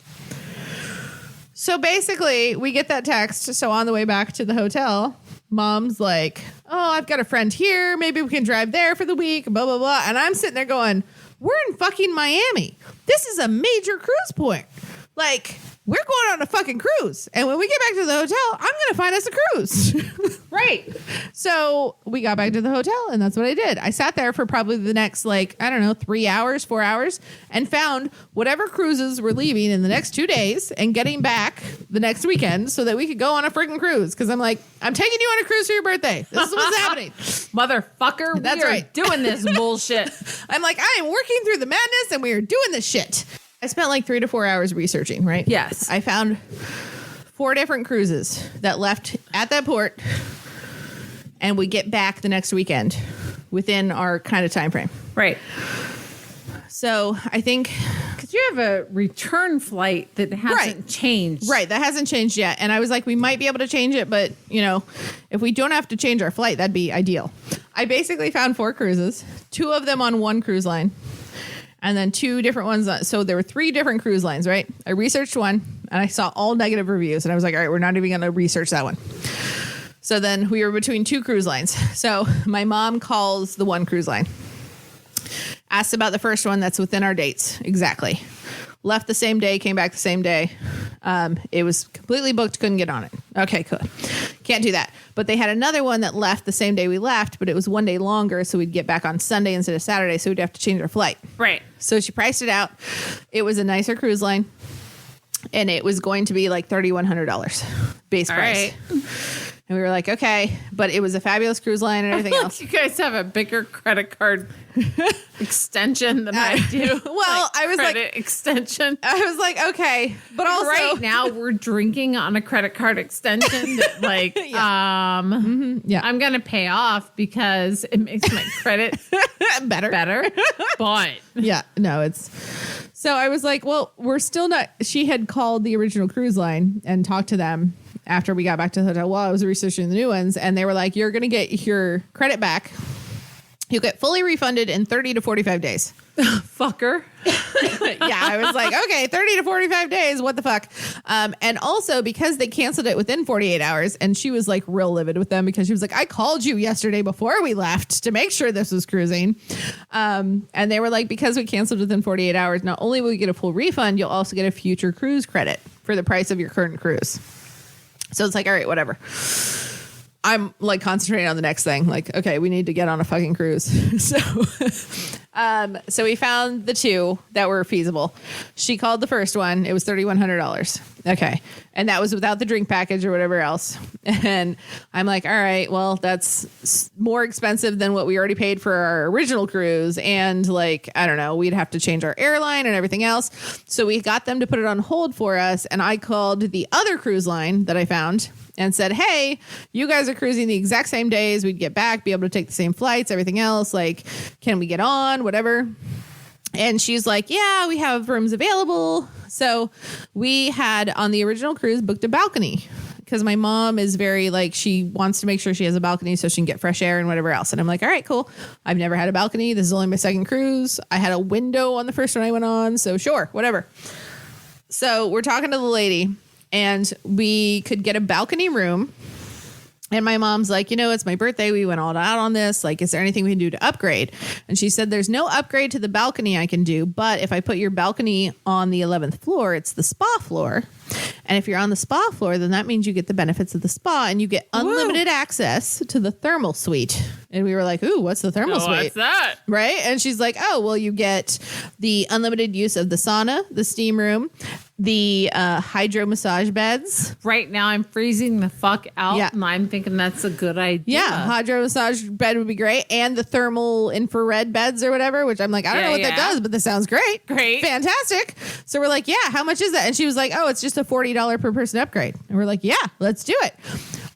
So basically, we get that text. So on the way back to the hotel, Mom's like, oh, I've got a friend here. Maybe we can drive there for the week, blah, blah, blah. And I'm sitting there going, we're in fucking Miami. This is a major cruise point. Like, we're going on a fucking cruise. And when we get back to the hotel, I'm going to find us a cruise. Right. So we got back to the hotel, and that's what I did. I sat there for probably the next, 3 hours, 4 hours, and found whatever cruises were leaving in the next 2 days and getting back the next weekend so that we could go on a freaking cruise. Because I'm like, I'm taking you on a cruise for your birthday. This is what's happening. Motherfucker, That's we are right. doing this bullshit. I'm like, I am working through the madness, and we are doing this shit. I spent 3 to 4 hours researching, right? Yes. I found 4 different cruises that left at that port, and we get back the next weekend within our kind of time frame. Right. So I think... Because you have a return flight that hasn't changed. Right. That hasn't changed yet. And I was like, we might be able to change it, but, if we don't have to change our flight, that'd be ideal. I basically found 4 cruises, 2 of them on one cruise line. And then 2 different ones. So there were 3 different cruise lines, right? I researched one and I saw all negative reviews. And I was like, all right, we're not even going to research that one. So then we were between 2 cruise lines. So my mom calls the one cruise line. Asked about the first one that's within our dates. Exactly. Left the same day, came back the same day. It was completely booked, couldn't get on it. Okay, cool. Can't do that. But they had another one that left the same day we left, but it was 1 day longer, so we'd get back on Sunday instead of Saturday, so we'd have to change our flight. Right. So she priced it out. It was a nicer cruise line, and it was going to be like $3,100 base price. Right. And we were like, okay, but it was a fabulous cruise line and everything else. You guys have a bigger credit card extension than I do. Well, I was like, credit extension. I was like, okay, but also right now we're drinking on a credit card extension that yeah. I'm going to pay off because it makes my credit better. But yeah, no, it's so I was like, well, we're still not. She had called the original cruise line and talked to them after we got back to the hotel while I was researching the new ones. And they were like, you're going to get your credit back. You'll get fully refunded in 30 to 45 days. fucker. Yeah, I was like, okay, 30 to 45 days. What the fuck? And also because they canceled it within 48 hours, and she was like real livid with them because she was like, I called you yesterday before we left to make sure this was cruising. And they were like, because we canceled within 48 hours, not only will you get a full refund, you'll also get a future cruise credit for the price of your current cruise. So it's like, all right, whatever. I'm like concentrating on the next thing. Like, okay, we need to get on a fucking cruise. So we found the two that were feasible. She called the first one. It was $3,100. Okay. And that was without the drink package or whatever else. And I'm like, all right, well, that's more expensive than what we already paid for our original cruise. And like, I don't know, we'd have to change our airline and everything else. So we got them to put it on hold for us. And I called the other cruise line that I found and said, hey, you guys are cruising the exact same days. We'd get back, be able to take the same flights, everything else. Like, can we get on? Whatever. And she's like, yeah, we have rooms available. So we had on the original cruise booked a balcony because my mom is very like, she wants to make sure she has a balcony so she can get fresh air and whatever else. And I'm like, all right, cool. I've never had a balcony. This is only my second cruise. I had a window on the first one I went on. So sure, whatever. So we're talking to the lady. And we could get a balcony room. And my mom's like, you know, it's my birthday. We went all out on this. Like, is there anything we can do to upgrade? And she said, there's no upgrade to the balcony I can do. But if I put your balcony on the 11th floor, it's the spa floor. And if you're on the spa floor, then that means you get the benefits of the spa and you get unlimited access to the thermal suite. And we were like, ooh, what's the thermal suite? What's that? Right. And she's like, oh, well, you get the unlimited use of the sauna, the steam room, the hydro massage beds. Right now, I'm freezing the fuck out. Yeah. And I'm thinking that's a good idea. Yeah, hydro massage bed would be great. And the thermal infrared beds or whatever, which I'm like, I don't know what that does, but this sounds great. Great. Fantastic. So we're like, yeah, how much is that? And she was like, oh, it's just a $40 per person upgrade. And we're like, yeah, let's do it.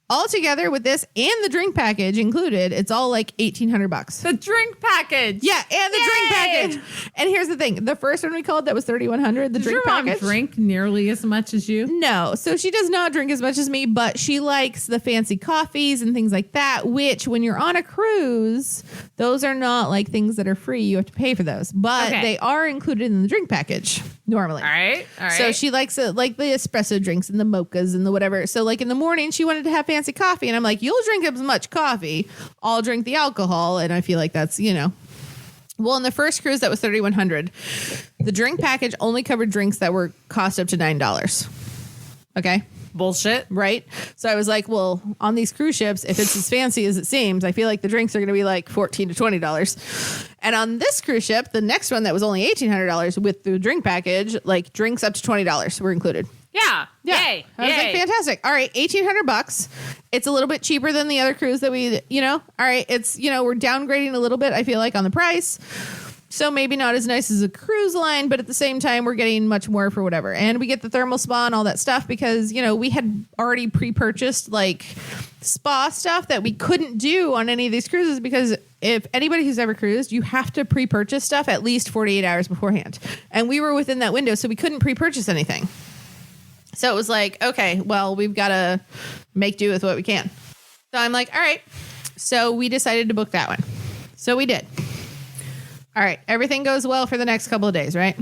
All together with this and the drink package included, it's all like $1,800. The drink package. Yeah, and the drink package. And here's the thing. The first one we called, that was $3,100, the drink package. Does your mom drink nearly as much as you? No. So she does not drink as much as me, but she likes the fancy coffees and things like that, which when you're on a cruise, those are not like things that are free. You have to pay for those. But they are included in the drink package normally. All right. So she likes it, like the espresso drinks and the mochas and the whatever. So like in the morning, she wanted to have fancy coffee. And I'm like, you'll drink as much coffee. I'll drink the alcohol. And I feel like that's, you know. Well, in the first cruise, that was $3,100. The drink package only covered drinks that were cost up to $9. Okay. Bullshit. Right. So I was like, well, on these cruise ships, if it's as fancy as it seems, I feel like the drinks are going to be like $14 to $20. And on this cruise ship, the next one that was only $1,800 with the drink package, like drinks up to $20 were included. Yeah. Yay. I was like, fantastic. All right. $1,800. It's a little bit cheaper than the other cruise that we, you know, all right. It's, you know, we're downgrading a little bit, I feel like, on the price. So maybe not as nice as a cruise line, but at the same time, we're getting much more for whatever. And we get the thermal spa and all that stuff because, you know, we had already pre-purchased like spa stuff that we couldn't do on any of these cruises because if anybody who's ever cruised, you have to pre-purchase stuff at least 48 hours beforehand. And we were within that window, so we couldn't pre-purchase anything. So it was like, okay, well, we've got to make do with what we can. So I'm like, all right. So we decided to book that one. So we did. All right. Everything goes well for the next couple of days, right?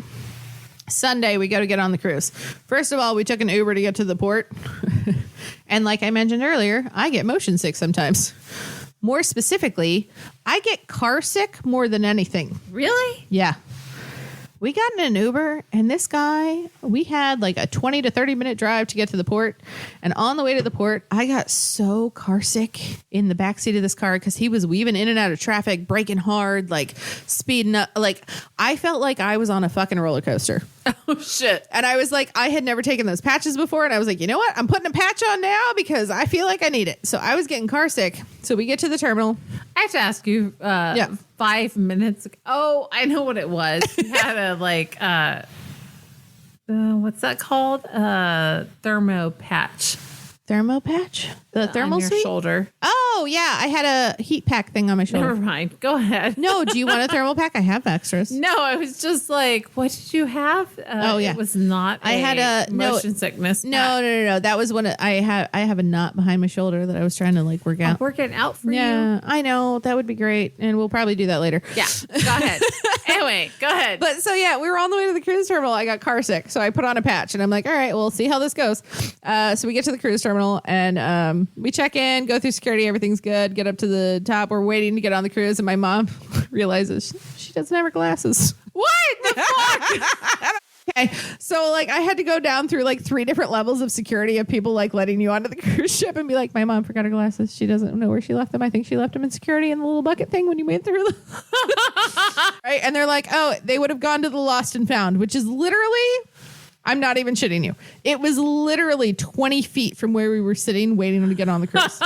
Sunday, we go to get on the cruise. First of all, we took an Uber to get to the port. And like I mentioned earlier, I get motion sick sometimes. More specifically, I get car sick more than anything. Really? Yeah. We got in an Uber and this guy, we had like a 20 to 30 minute drive to get to the port. And on the way to the port, I got so car sick in the backseat of this car because he was weaving in and out of traffic, braking hard, like speeding up. Like I felt like I was on a fucking roller coaster. Oh, shit. And I was like, I had never taken those patches before. And I was like, you know what? I'm putting a patch on now because I feel like I need it. So I was getting car sick. So we get to the terminal. I have to ask you 5 minutes ago. Oh, I know what it was. You had a like, what's that called? Thermo patch. Thermo patch? The thermal on your suite? shoulder. Oh, yeah. I had a heat pack thing on my shoulder. Never mind. Go ahead. No, do you want a thermal pack? I have extras. No, I was just like, what did you have? It was not I had a motion sickness. No. That was when I have a knot behind my shoulder that I was trying to like work out. Working out for you. Yeah, I know. That would be great. And we'll probably do that later. Yeah, go ahead. Anyway, go ahead. But so yeah, we were on the way to the cruise terminal. I got car sick, so I put on a patch, and I'm like, all right, we'll see how this goes. So we get to the cruise terminal, and we check in, go through security, everything's good. Get up to the top. We're waiting to get on the cruise, and my mom realizes she doesn't have her glasses. What the fuck? Okay, so like I had to go down through like 3 different levels of security of people like letting you onto the cruise ship and be like, my mom forgot her glasses. She doesn't know where she left them. I think she left them in security in the little bucket thing when you made through. Right, and they're like, oh, they would have gone to the lost and found, which is literally, I'm not even shitting you. It was literally 20 feet from where we were sitting waiting to get on the cruise.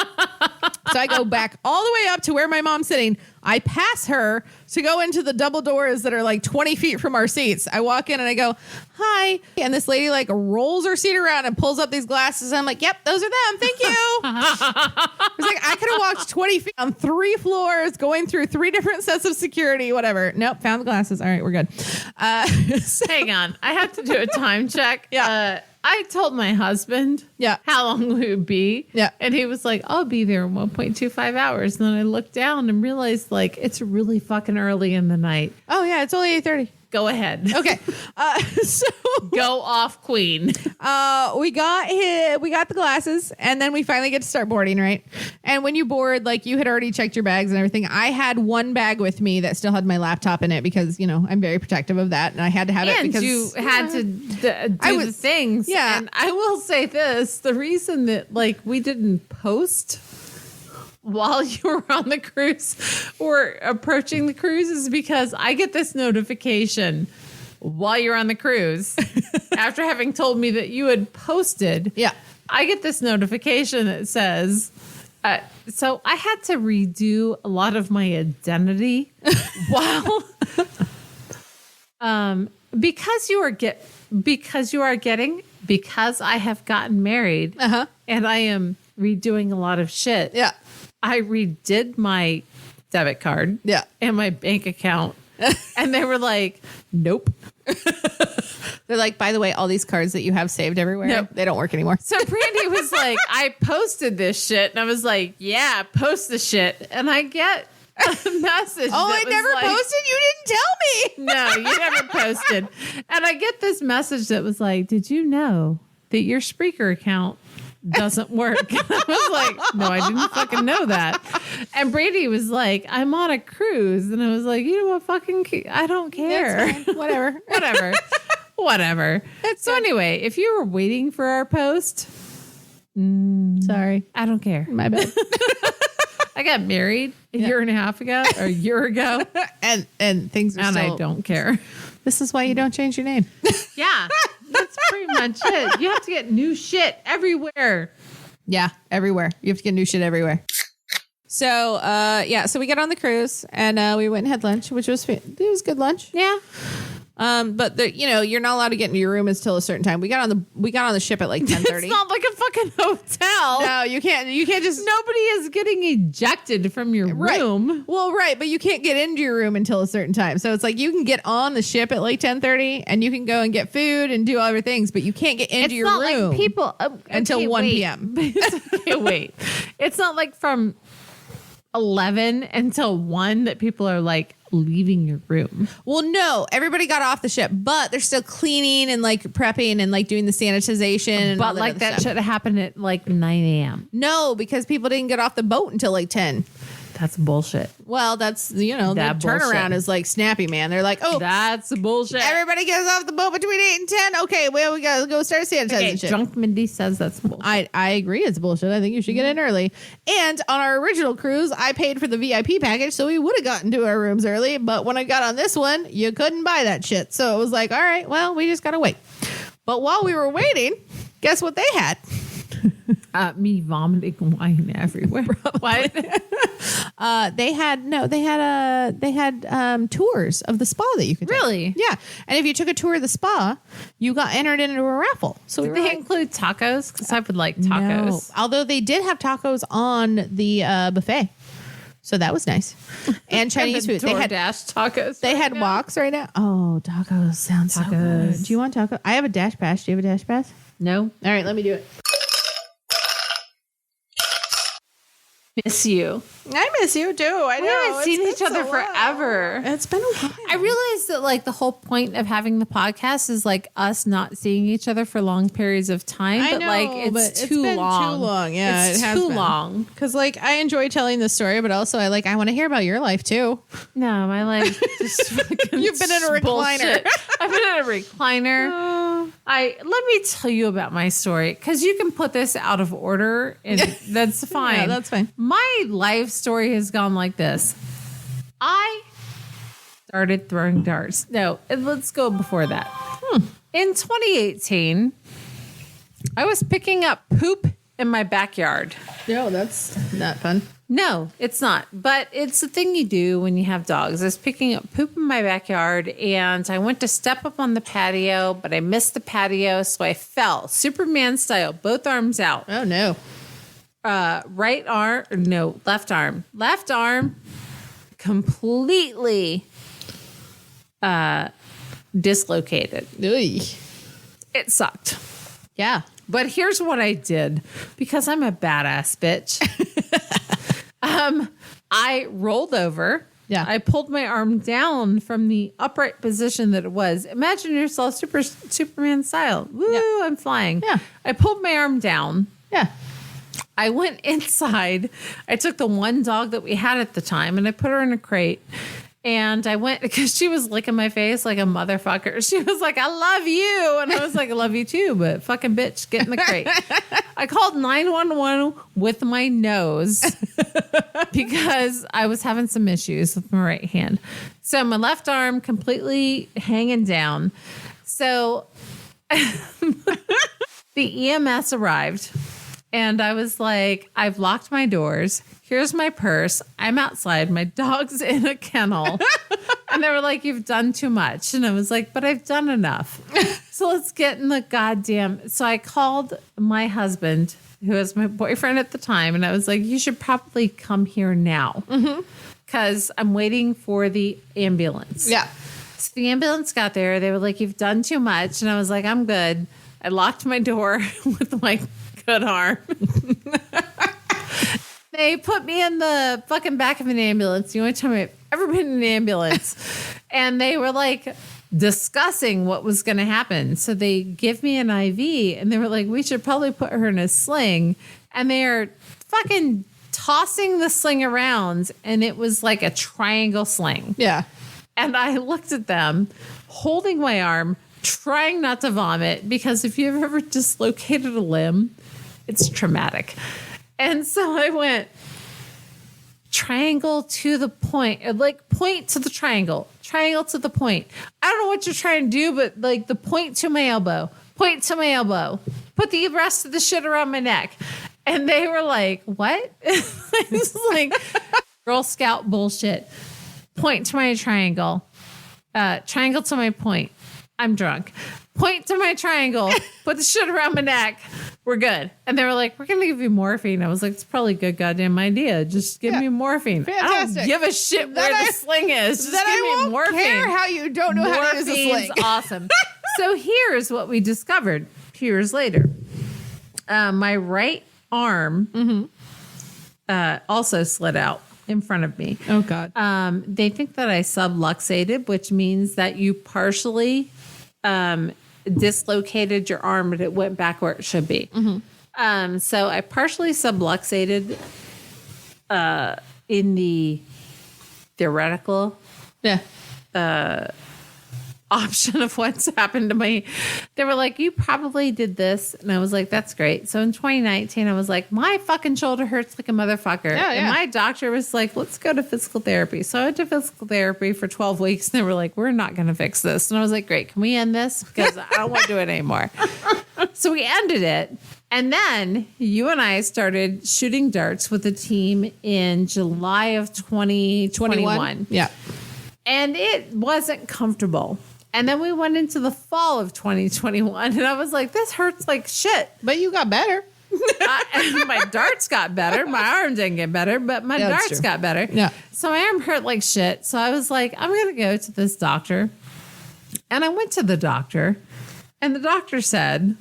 So I go back all the way up to where my mom's sitting. I pass her to go into the double doors that are like 20 feet from our seats. I walk in and I go, hi. And this lady like rolls her seat around and pulls up these glasses. And I'm like, yep, those are them. Thank you. I was like, I could have walked 20 feet on 3 floors, going through 3 different sets of security, whatever. Nope, found the glasses. All right, we're good. Hang on. I have to do a time check. Yeah. I told my husband how long we would be. Yeah. And he was like, I'll be there in 1.25 hours. And then I looked down and realized like it's really fucking early in the night. Oh, yeah, it's only 8:30. Go ahead. Okay. So go off, Queen. We got the glasses, and then we finally get to start boarding, right? And when you board, like you had already checked your bags and everything. I had one bag with me that still had my laptop in it because, you know, I'm very protective of that, and I had to have it because you had to do the things. Yeah. And I will say this, the reason that like we didn't post while you were on the cruise or approaching the cruise is because I get this notification while you're on the cruise after having told me that you had posted. Yeah. I get this notification that says, so I had to redo a lot of my identity while, because I have gotten married and I am redoing a lot of shit. Yeah. I redid my debit card and my bank account. And they were like, nope. They're like, by the way, all these cards that you have saved everywhere, Nope. they don't work anymore. So Brandi was like, I posted this shit. And I was like, yeah, post the shit. And I get a message. Oh, that I was never like, posted? You didn't tell me. No, you never posted. And I get this message that was like, did you know that your Spreaker account doesn't work? And I was like, no, I didn't fucking know that. And Brady was like, I'm on a cruise. And I was like, you know what, I don't care. Whatever. Whatever. So anyway, if you were waiting for our post, Sorry. I don't care. My bad. I got married a year and a half ago or a year ago. and things are And still... I don't care. This is why you don't change your name. Yeah, that's pretty much it. You have to get new shit everywhere. Yeah, everywhere. You have to get new shit everywhere. So, so we got on the cruise and we went and had lunch, which was good lunch. Yeah. But you're not allowed to get into your room until a certain time. We got on the ship at like 10:30. It's not like a fucking hotel. No, you can't just. Nobody is getting ejected from your room. Well, right, but you can't get into your room until a certain time. So it's like you can get on the ship at like 10:30 and you can go and get food and do other things, but you can't get into your room like people until 1 p.m. Okay, wait. It's not like from 11 until 1 that people are like leaving your room. Well, no, everybody got off the ship, but they're still cleaning and like prepping and like doing the sanitization. And all But like that stuff. should have happened at like 9 a.m. No, because people didn't get off the boat until like 10. That's bullshit. Well, that's, the That turnaround bullshit. is like snappy, man. They're like, oh, That's bullshit. everybody gets off the boat between 8 and 10. Okay, well, we got to go start sanitizing Okay, shit. drunk Mindy says that's bullshit. I agree it's bullshit. I think you should get in early. And on our original cruise, I paid for the VIP package, so we would have gotten to our rooms early. But when I got on this one, you couldn't buy that shit. So it was like, all right, well, we just got to wait. But while we were waiting, guess what they had? Me vomiting wine everywhere. What? They had tours of the spa that you could take. Really? Yeah. And if you took a tour of the spa, you got entered into a raffle. So Did they include tacos? Because I would like tacos. No. Although they did have tacos on the buffet. So that was nice. And Chinese food. They had tacos. They had walks right now. Oh, tacos sounds so good. Do you want tacos? I have a Dash Pass. Do you have a Dash Pass? No. All right, let me do it. miss you. I miss you too. I know. We haven't It's seen been each other so long. forever. It's been a while. I realized that like the whole point of having the podcast is like us not seeing each other for long periods of time. I But know, like but it's too been long. Too long. Yeah, it's it has too been. long. Because like I enjoy telling the story, but also I want to hear about your life too. No, my life just fucking You've been in a recliner. bullshit. I've been in a recliner. Let me tell you about my story because you can put this out of order and that's fine. Yeah, that's fine. My life story has gone like this. I started throwing darts. No, let's go before that. In 2018, I was picking up poop in my backyard. No, that's not fun. No, it's not. But it's the thing you do when you have dogs. I was picking up poop in my backyard and I went to step up on the patio, but I missed the patio. So I fell Superman style, both arms out. Oh no. Left arm completely dislocated. Oy. It sucked. Yeah. But here's what I did because I'm a badass bitch. I rolled over. Yeah. I pulled my arm down from the upright position that it was. Imagine yourself Superman style. Woo, Yeah. I'm flying. Yeah. I pulled my arm down. Yeah. I went inside. I took the one dog that we had at the time and I put her in a crate. And I went because she was licking my face like a motherfucker. She was like, I love you. And I was like, I love you too, but fucking bitch, get in the crate. I called 911 with my nose because I was having some issues with my right hand. So my left arm completely hanging down. So the EMS arrived and I was like, I've locked my doors. Here's my purse. I'm outside. My dog's in a kennel. And they were like, you've done too much. And I was like, but I've done enough. So let's get in the goddamn. So I called my husband, who was my boyfriend at the time. And I was like, you should probably come here now. Because I'm waiting for the ambulance. Yeah. So the ambulance got there. They were like, you've done too much. And I was like, I'm good. I locked my door with my good arm. They put me in the fucking back of an ambulance. The only time I've ever been in an ambulance. And they were like discussing what was going to happen. So they give me an IV and they were like, we should probably put her in a sling. And they are fucking tossing the sling around. And it was like a triangle sling. Yeah. And I looked at them holding my arm, trying not to vomit, because if you've ever dislocated a limb, it's traumatic. And so I went triangle to the point, like point to the triangle to the point. I don't know what you're trying to do, but like the point to my elbow, put the rest of the shit around my neck. And they were like, what? It's like Girl Scout bullshit. Point to my triangle, triangle to my point. I'm drunk. Point to my triangle, put the shit around my neck. We're good. And they were like, we're going to give you morphine. I was like, it's probably a good goddamn idea. Just give me morphine. Fantastic. I don't give a shit where the sling is. Just give me morphine. Care how you don't know how to use a sling. Morphine's awesome. So here's what we discovered years later. My right arm also slid out in front of me. Oh, God. They think that I subluxated, which means that you partially dislocated your arm, but it went back where it should be. So I partially subluxated in the theoretical option of what's happened to me. They were like, you probably did this. And I was like, that's great. So in 2019, I was like, my fucking shoulder hurts like a motherfucker. And my doctor was like, let's go to physical therapy. So I went to physical therapy for 12 weeks. And they were like, we're not going to fix this. And I was like, great. Can we end this? Because I don't want to do it anymore. So we ended it. And then you and I started shooting darts with a team in July of 2021. Yeah. And it wasn't comfortable. And then we went into the fall of 2021. And I was like, this hurts like shit. But you got better. My darts got better. My arm didn't get better, but my darts got better. Yeah. So my arm hurt like shit. So I was like, I'm going to go to this doctor. And I went to the doctor. And the doctor said,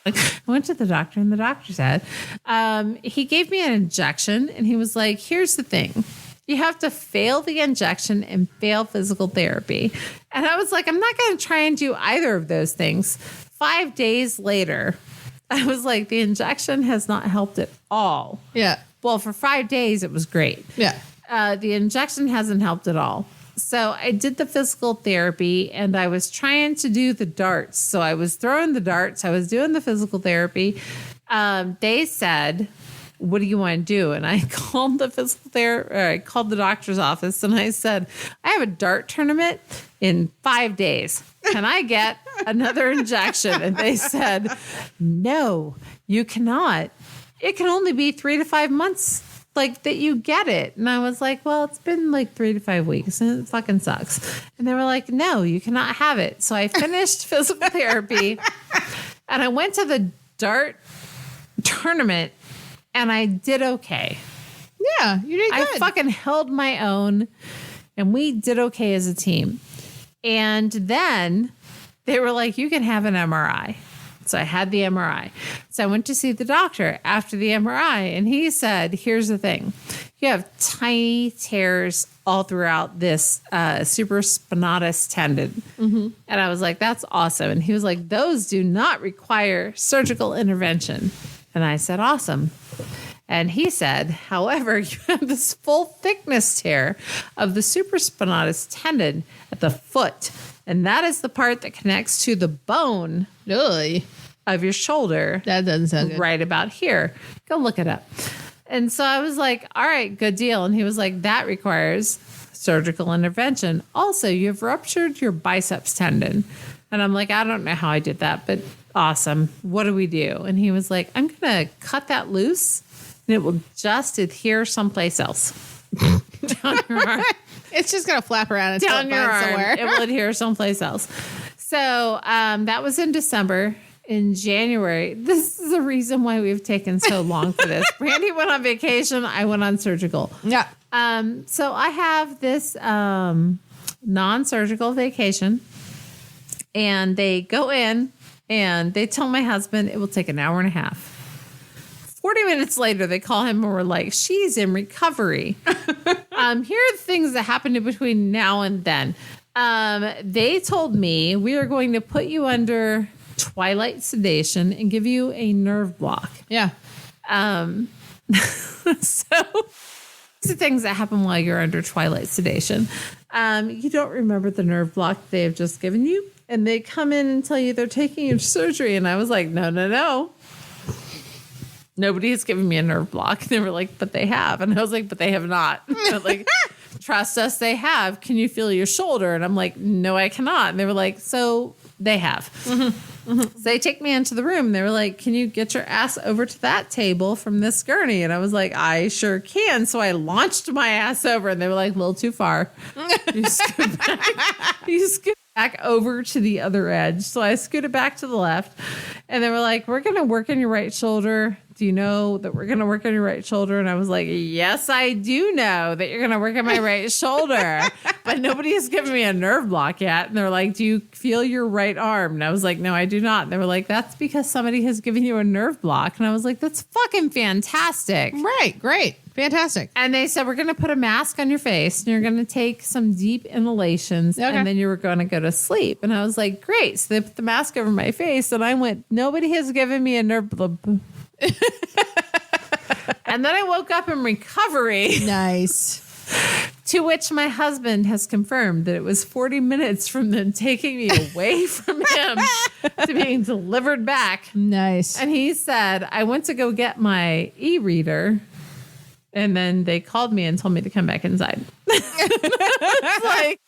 I went to the doctor, and the doctor said, he gave me an injection, and he was like, here's the thing. You have to fail the injection and fail physical therapy. And I was like, I'm not going to try and do either of those things. 5 days later, I was like, the injection has not helped at all. Yeah. Well, for 5 days, it was great. Yeah. The injection hasn't helped at all. So I did the physical therapy, and I was trying to do the darts. So I was throwing the darts. I was doing the physical therapy. They said, what do you want to do? And I called the I called the doctor's office, and I said, I have a dart tournament in 5 days. Can I get another injection? And they said, no, you cannot. It can only be 3 to 5 months like that you get it. And I was like, well, it's been like 3 to 5 weeks, and it fucking sucks. And they were like, no, you cannot have it. So I finished physical therapy, and I went to the dart tournament, and I did okay. Yeah, you did good. I fucking held my own, and we did okay as a team. And then they were like, you can have an MRI. So I had the MRI. So I went to see the doctor after the MRI, and he said, here's the thing. You have tiny tears all throughout this supraspinatus tendon. Mm-hmm. And I was like, that's awesome. And he was like, those do not require surgical intervention. And I said, awesome. And he said, however, you have this full thickness tear of the supraspinatus tendon at the foot. And that is the part that connects to the bone Really? of your shoulder. That doesn't sound good. Right about here. Go look it up. And so I was like, all right, good deal. And he was like, that requires surgical intervention. Also, you've ruptured your biceps tendon. And I'm like, I don't know how I did that, but awesome. What do we do? And he was like, I'm going to cut that loose, and it will just adhere someplace else. Down your arm. It's just going to flap around until Down it your finds arm. somewhere. It will adhere someplace else. So that was in December. In January, this is the reason why we've taken so long for this. Brandi went on vacation. I went on surgical. Yeah. So I have this non-surgical vacation, and they go in and they tell my husband it will take an hour and a half. 40 minutes later, they call him and we're like, she's in recovery. Here are the things that happened in between now and then. They told me we are going to put you under twilight sedation and give you a nerve block. Yeah. So the things that happen while you're under twilight sedation. You don't remember the nerve block they have just given you, and they come in and tell you they're taking you to surgery. And I was like, no. Nobody has given me a nerve block. And they were like, but they have. And I was like, but they have not. But like, trust us, they have. Can you feel your shoulder? And I'm like, no, I cannot. And they were like, so they have. So they take me into the room. They were like, can you get your ass over to that table from this gurney? And I was like, I sure can. So I launched my ass over, and they were like, a little too far. You scoot back over to the other edge. So I scooted back to the left, and they were like, we're going to work on your right shoulder. Do you know that we're going to work on your right shoulder? And I was like, yes, I do know that you're going to work on my right shoulder, but nobody has given me a nerve block yet. And they're like, do you feel your right arm? And I was like, no, I do not. And they were like, that's because somebody has given you a nerve block. And I was like, that's fucking fantastic. Right. Great. Fantastic. And they said, we're going to put a mask on your face, and you're going to take some deep inhalations, and then you were going to go to sleep. And I was like, great. So they put the mask over my face, and I went, nobody has given me a nerve block. And then I woke up in recovery. Nice. To which my husband has confirmed that it was 40 minutes from them taking me away from him to being delivered back. Nice. And he said, I went to go get my e-reader, and then they called me and told me to come back inside. It's like,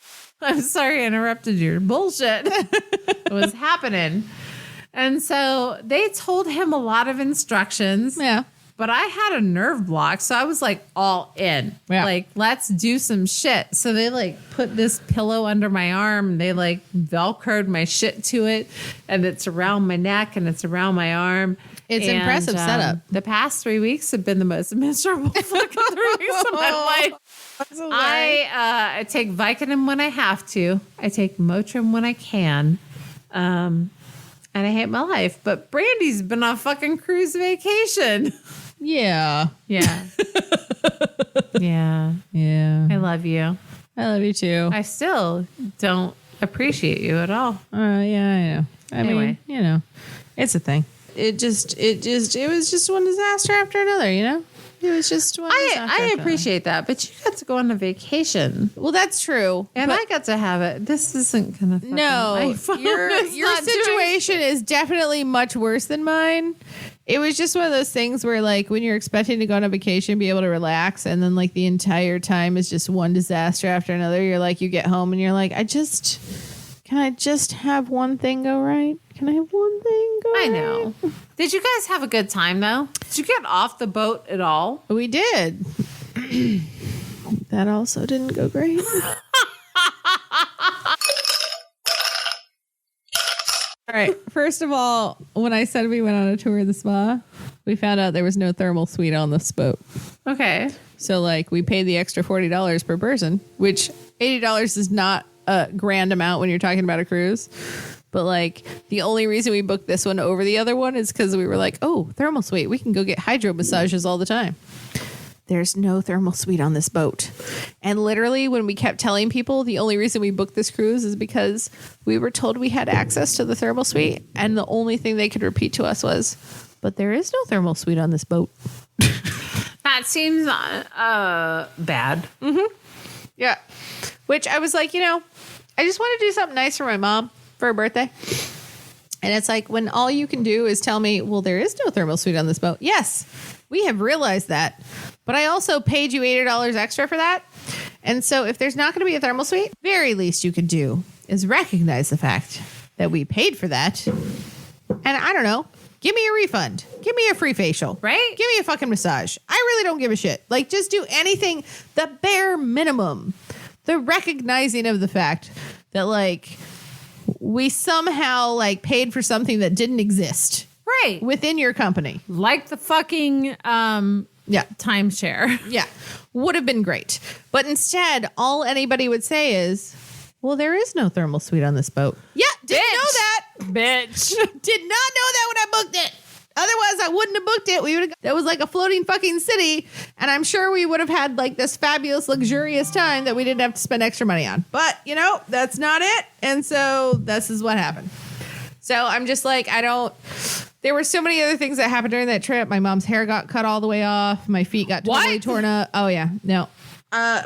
I'm sorry I interrupted your bullshit. It was happening. And so they told him a lot of instructions. Yeah. But I had a nerve block, so I was like all in. Yeah. Like, let's do some shit. So they like put this pillow under my arm, and they like Velcroed my shit to it, and it's around my neck and it's around my arm. It's impressive setup. The past 3 weeks have been the most miserable fucking 3 weeks of my life. I take Vicodin when I have to. I take Motrin when I can. and I hate my life. But Brandy's been on fucking cruise vacation. Yeah. Yeah. Yeah. Yeah. I love you. I love you too. I still don't appreciate you at all. Yeah, I know. I Anyway. mean, it's a thing. It was just one disaster after another, It was just one disaster I after appreciate that, but you got to go on a vacation. another. Well, that's true. And but I got to have it. This isn't gonna. Fucking, no, my phone your is not doing- situation is definitely much worse than mine. It was just one of those things where, like, when you're expecting to go on a vacation, be able to relax, and then like the entire time is just one disaster after another. You're like, you get home and you're like, can I just have one thing go right? Can I have one thing go right? I know. Did you guys have a good time though? Did you get off the boat at all? We did. That also didn't go great. All right. First of all, when I said we went on a tour of the spa, we found out there was no thermal suite on this boat. Okay. So, like, we paid the extra $40 per person, which $80 is not a grand amount when you're talking about a cruise. But, like, the only reason we booked this one over the other one is because we were like, oh, thermal suite. We can go get hydro massages all the time. There's no thermal suite on this boat. And literally, when we kept telling people the only reason we booked this cruise is because we were told we had access to the thermal suite. And the only thing they could repeat to us was, but there is no thermal suite on this boat. That seems bad. Yeah. Which I was like, I just want to do something nice for my mom for her birthday. And it's like, when all you can do is tell me, well, there is no thermal suite on this boat. Yes, we have realized that. But I also paid you $80 extra for that. And so if there's not going to be a thermal suite, very least you could do is recognize the fact that we paid for that. And I don't know, give me a refund. Give me a free facial. Right? Give me a fucking massage. I really don't give a shit. Like, just do anything, the bare minimum. The recognizing of the fact that, like, we somehow, like, paid for something that didn't exist. Right. Within your company. Like the fucking timeshare. Yeah. Would have been great. But instead, all anybody would say is, well, there is no thermal suite on this boat. Yeah, didn't know that. Bitch. Did not know that when I booked it. Otherwise, I wouldn't have booked it. We would have. That was like a floating fucking city. And I'm sure we would have had like this fabulous, luxurious time that we didn't have to spend extra money on. But, that's not it. And so this is what happened. So I'm just like, there were so many other things that happened during that trip. My mom's hair got cut all the way off. My feet got totally torn up. Oh, yeah. No.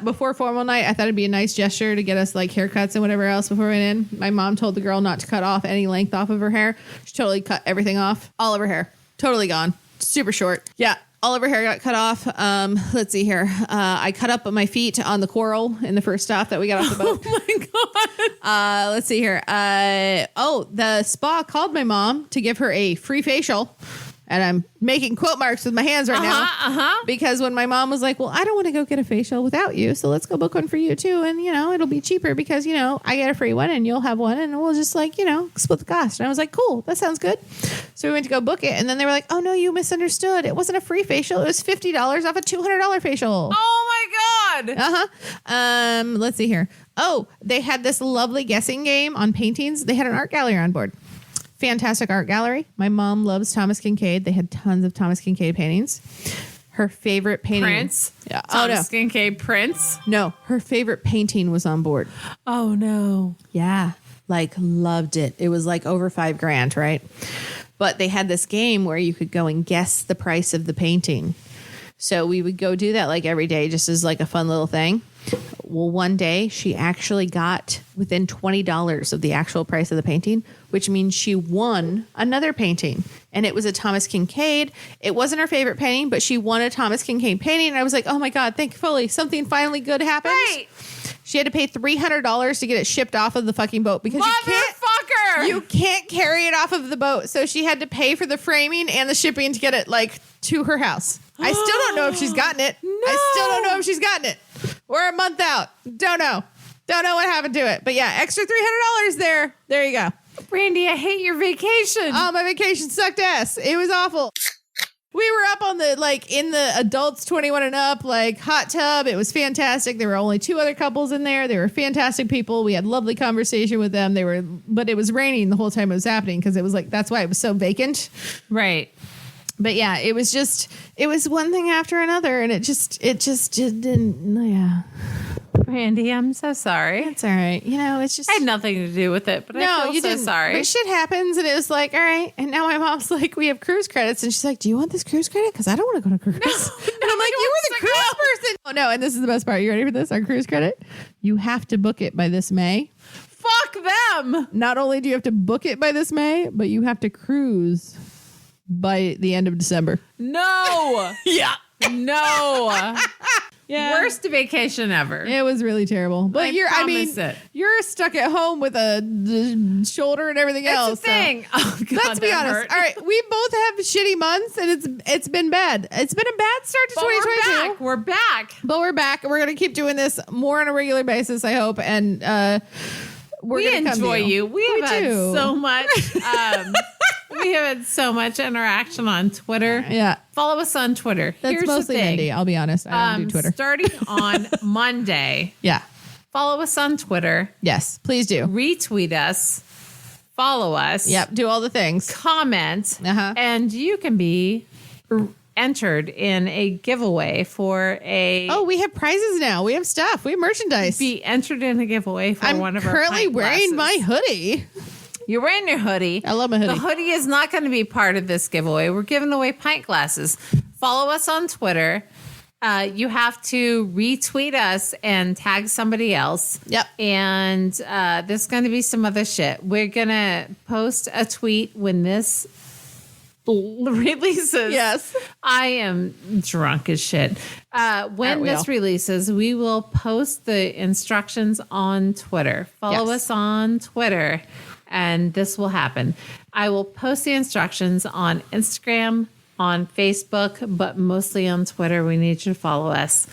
Before formal night, I thought it'd be a nice gesture to get us like haircuts and whatever else before we went in. My mom told the girl not to cut off any length off of her hair. She totally cut everything off. All of her hair. Totally gone. Super short. Yeah. All of her hair got cut off. Let's see here. I cut up my feet on the coral in the first stop that we got off the boat. Oh my God. Let's see here. The spa called my mom to give her a free facial. And I'm making quote marks with my hands right now. Because when my mom was like, well, I don't want to go get a facial without you. So let's go book one for you too. And, it'll be cheaper because, I get a free one and you'll have one. And we'll just like, split the cost. And I was like, cool, that sounds good. So we went to go book it. And then they were like, oh, no, you misunderstood. It wasn't a free facial. It was $50 off a $200 facial. Oh my God. Let's see here. Oh, they had this lovely guessing game on paintings. They had an art gallery on board. Fantastic art gallery. My mom loves Thomas Kinkade. They had tons of Thomas Kinkade paintings. Her favorite painting. Prince? Yeah. Thomas Kinkade Prince? No, her favorite painting was on board. Oh, no. Yeah. Like, loved it. It was like over $5,000, right? But they had this game where you could go and guess the price of the painting. So we would go do that like every day just as like a fun little thing. Well, one day she actually got within $20 of the actual price of the painting, which means she won another painting. And it was a Thomas Kinkade. It wasn't her favorite painting, but she won a Thomas Kinkade painting. And I was like, oh my God, thankfully something finally good happened. Right. She had to pay $300 to get it shipped off of the fucking boat because Motherfucker! you can't carry it off of the boat. So she had to pay for the framing and the shipping to get it like to her house. I still don't know if she's gotten it. No. I still don't know if she's gotten it. We're a month out. Don't know. Don't know what happened to it. But yeah, extra $300 there. There you go. Brandi, I hate your vacation. Oh, my vacation sucked ass. It was awful. We were up on the in the adults 21 and up hot tub. It was fantastic. There were only 2 other couples in there. They were fantastic people. We had lovely conversation with them. But it was raining the whole time it was happening because it was that's why it was so vacant. Right. But yeah, it was one thing after another, and it just didn't. Yeah. Randy, I'm so sorry. It's all right. It's just. I had nothing to do with it, but I feel you so didn't. sorry. But shit happens, and it was all right. And now my mom's we have cruise credits, and she's like, "Do you want this cruise credit? Because I don't want to go to cruise." And I'm like, "You were the cruise person." Oh no! And this is the best part. You ready for this? Our cruise credit. You have to book it by this May. Fuck them. Not only do you have to book it by this May, but you have to cruise by the end of December. No. Yeah. No. Yeah. Worst vacation ever. It was really terrible. But you're stuck at home with the shoulder and everything else. That's the thing. Oh, God, let's be honest. hurt. All right, we both have shitty months, and it's been bad. It's been a bad start to 2022. We're back. But we're back. We're gonna keep doing this more on a regular basis, I hope. And we gonna enjoy you. We have had do. so much. We have had so much interaction on Twitter. Yeah. Follow us on Twitter. That's Here's mostly the thing. Mindy. I'll be honest. I don't do Twitter. Starting on Monday. Yeah. Follow us on Twitter. Yes, please do. Retweet us. Follow us. Yep. Do all the things. Comment. Uh-huh. And you can be entered in a giveaway for a... Oh, we have prizes now. We have stuff. We have merchandise. Be entered in a giveaway for one of our currently pint wearing glasses. my hoodie. You're wearing your hoodie. I love my hoodie. The hoodie is not going to be part of this giveaway. We're giving away pint glasses. Follow us on Twitter. You have to retweet us and tag somebody else. Yep. And there's going to be some other shit. We're going to post a tweet when this releases. Yes. I am drunk as shit. When this releases, we will post the instructions on Twitter. Follow us on Twitter. And this will happen. I will post the instructions on Instagram, on Facebook, but mostly on Twitter. We need you to follow us.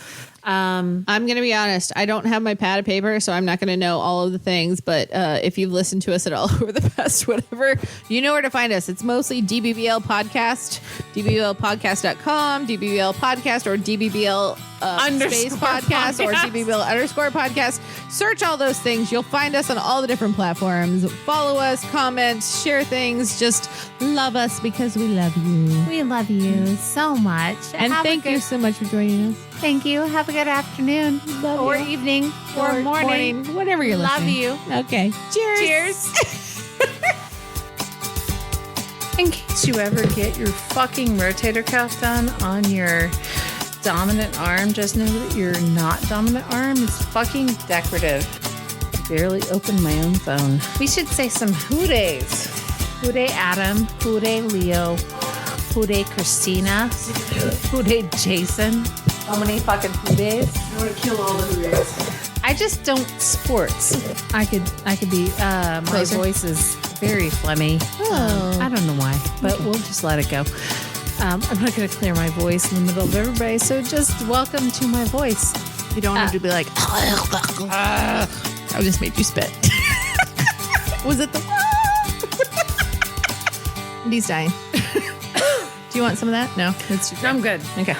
I'm going to be honest. I don't have my pad of paper, so I'm not going to know all of the things. But if you've listened to us at all over the past whatever, you know where to find us. It's mostly DBBL Podcast, DBBLpodcast.com, DBBL Podcast, or DBBL space podcast, or DBBL _ podcast. Search all those things. You'll find us on all the different platforms. Follow us, comment, share things. Just love us because we love you. We love you so much. And thank you so much for joining us. Thank you. Have a good afternoon or evening or morning. Whatever you're listening. Love you. Okay. Cheers. Cheers. In case you ever get your fucking rotator cuff done on your dominant arm, just know that your not dominant arm is fucking decorative. Barely opened my own phone. We should say some who days. Who day Adam, who day Leo, who day Christina, who day Jason. How many fucking who days? I want to kill all the who days. I just don't sports. I could be my Closer. voice is very phlegmy. Oh. I don't know why, but we'll just let it go. I'm not going to clear my voice in the middle of everybody, so just welcome to my voice. You don't have to be like, I just made you spit. Was it the And he's dying. Do you want some of that? No, it's too dry. I'm good. Okay.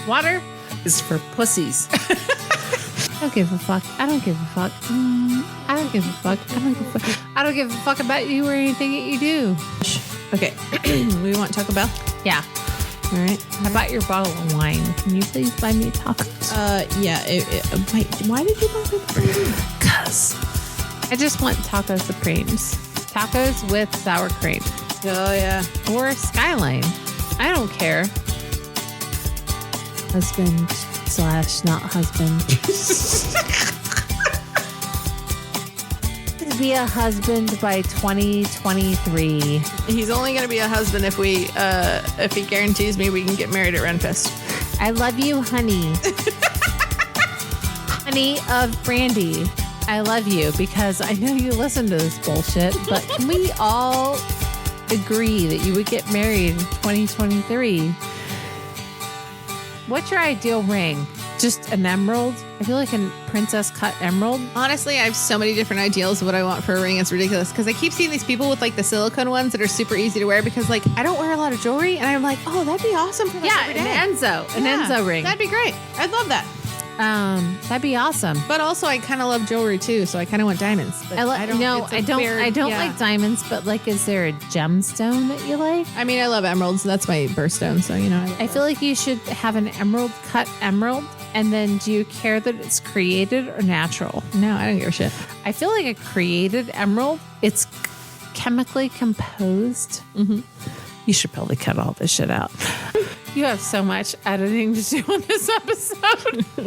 Water is for pussies. I don't give a fuck. I don't give a fuck. I don't give a fuck. I don't give a fuck. I don't give a fuck about you or anything that you do. Okay. We want Taco Bell? Yeah. All right. I bought your bottle of wine. Can you please buy me tacos? Yeah. Wait, why did you buy me? Because I just want taco supremes. Tacos with sour cream. Oh, yeah. Or Skyline. I don't care. Husband / not husband. Be a husband by 2023. He's only going to be a husband if he guarantees me we can get married at Renfest. I love you, honey. Honey of Brandi. I love you because I know you listen to this bullshit, but can we all agree that you would get married in 2023? What's your ideal ring? Just an emerald. I feel like a princess cut emerald. Honestly, I have so many different ideals of what I want for a ring. It's ridiculous because I keep seeing these people with like the silicone ones that are super easy to wear because like I don't wear a lot of jewelry and I'm like, oh, that'd be awesome for like Yeah, every day. an Enzo ring. That'd be great. I'd love that. That'd be awesome. But also, I kind of love jewelry too, so I kind of want diamonds. But I don't yeah. like diamonds, but like, is there a gemstone that you like? I mean, I love emeralds. That's my birthstone, so you know. I feel like you should have an emerald cut emerald. And then do you care that it's created or natural? No, I don't give a shit. I feel like a created emerald, it's chemically composed. Mm-hmm. You should probably cut all this shit out. You have so much editing to do on this episode.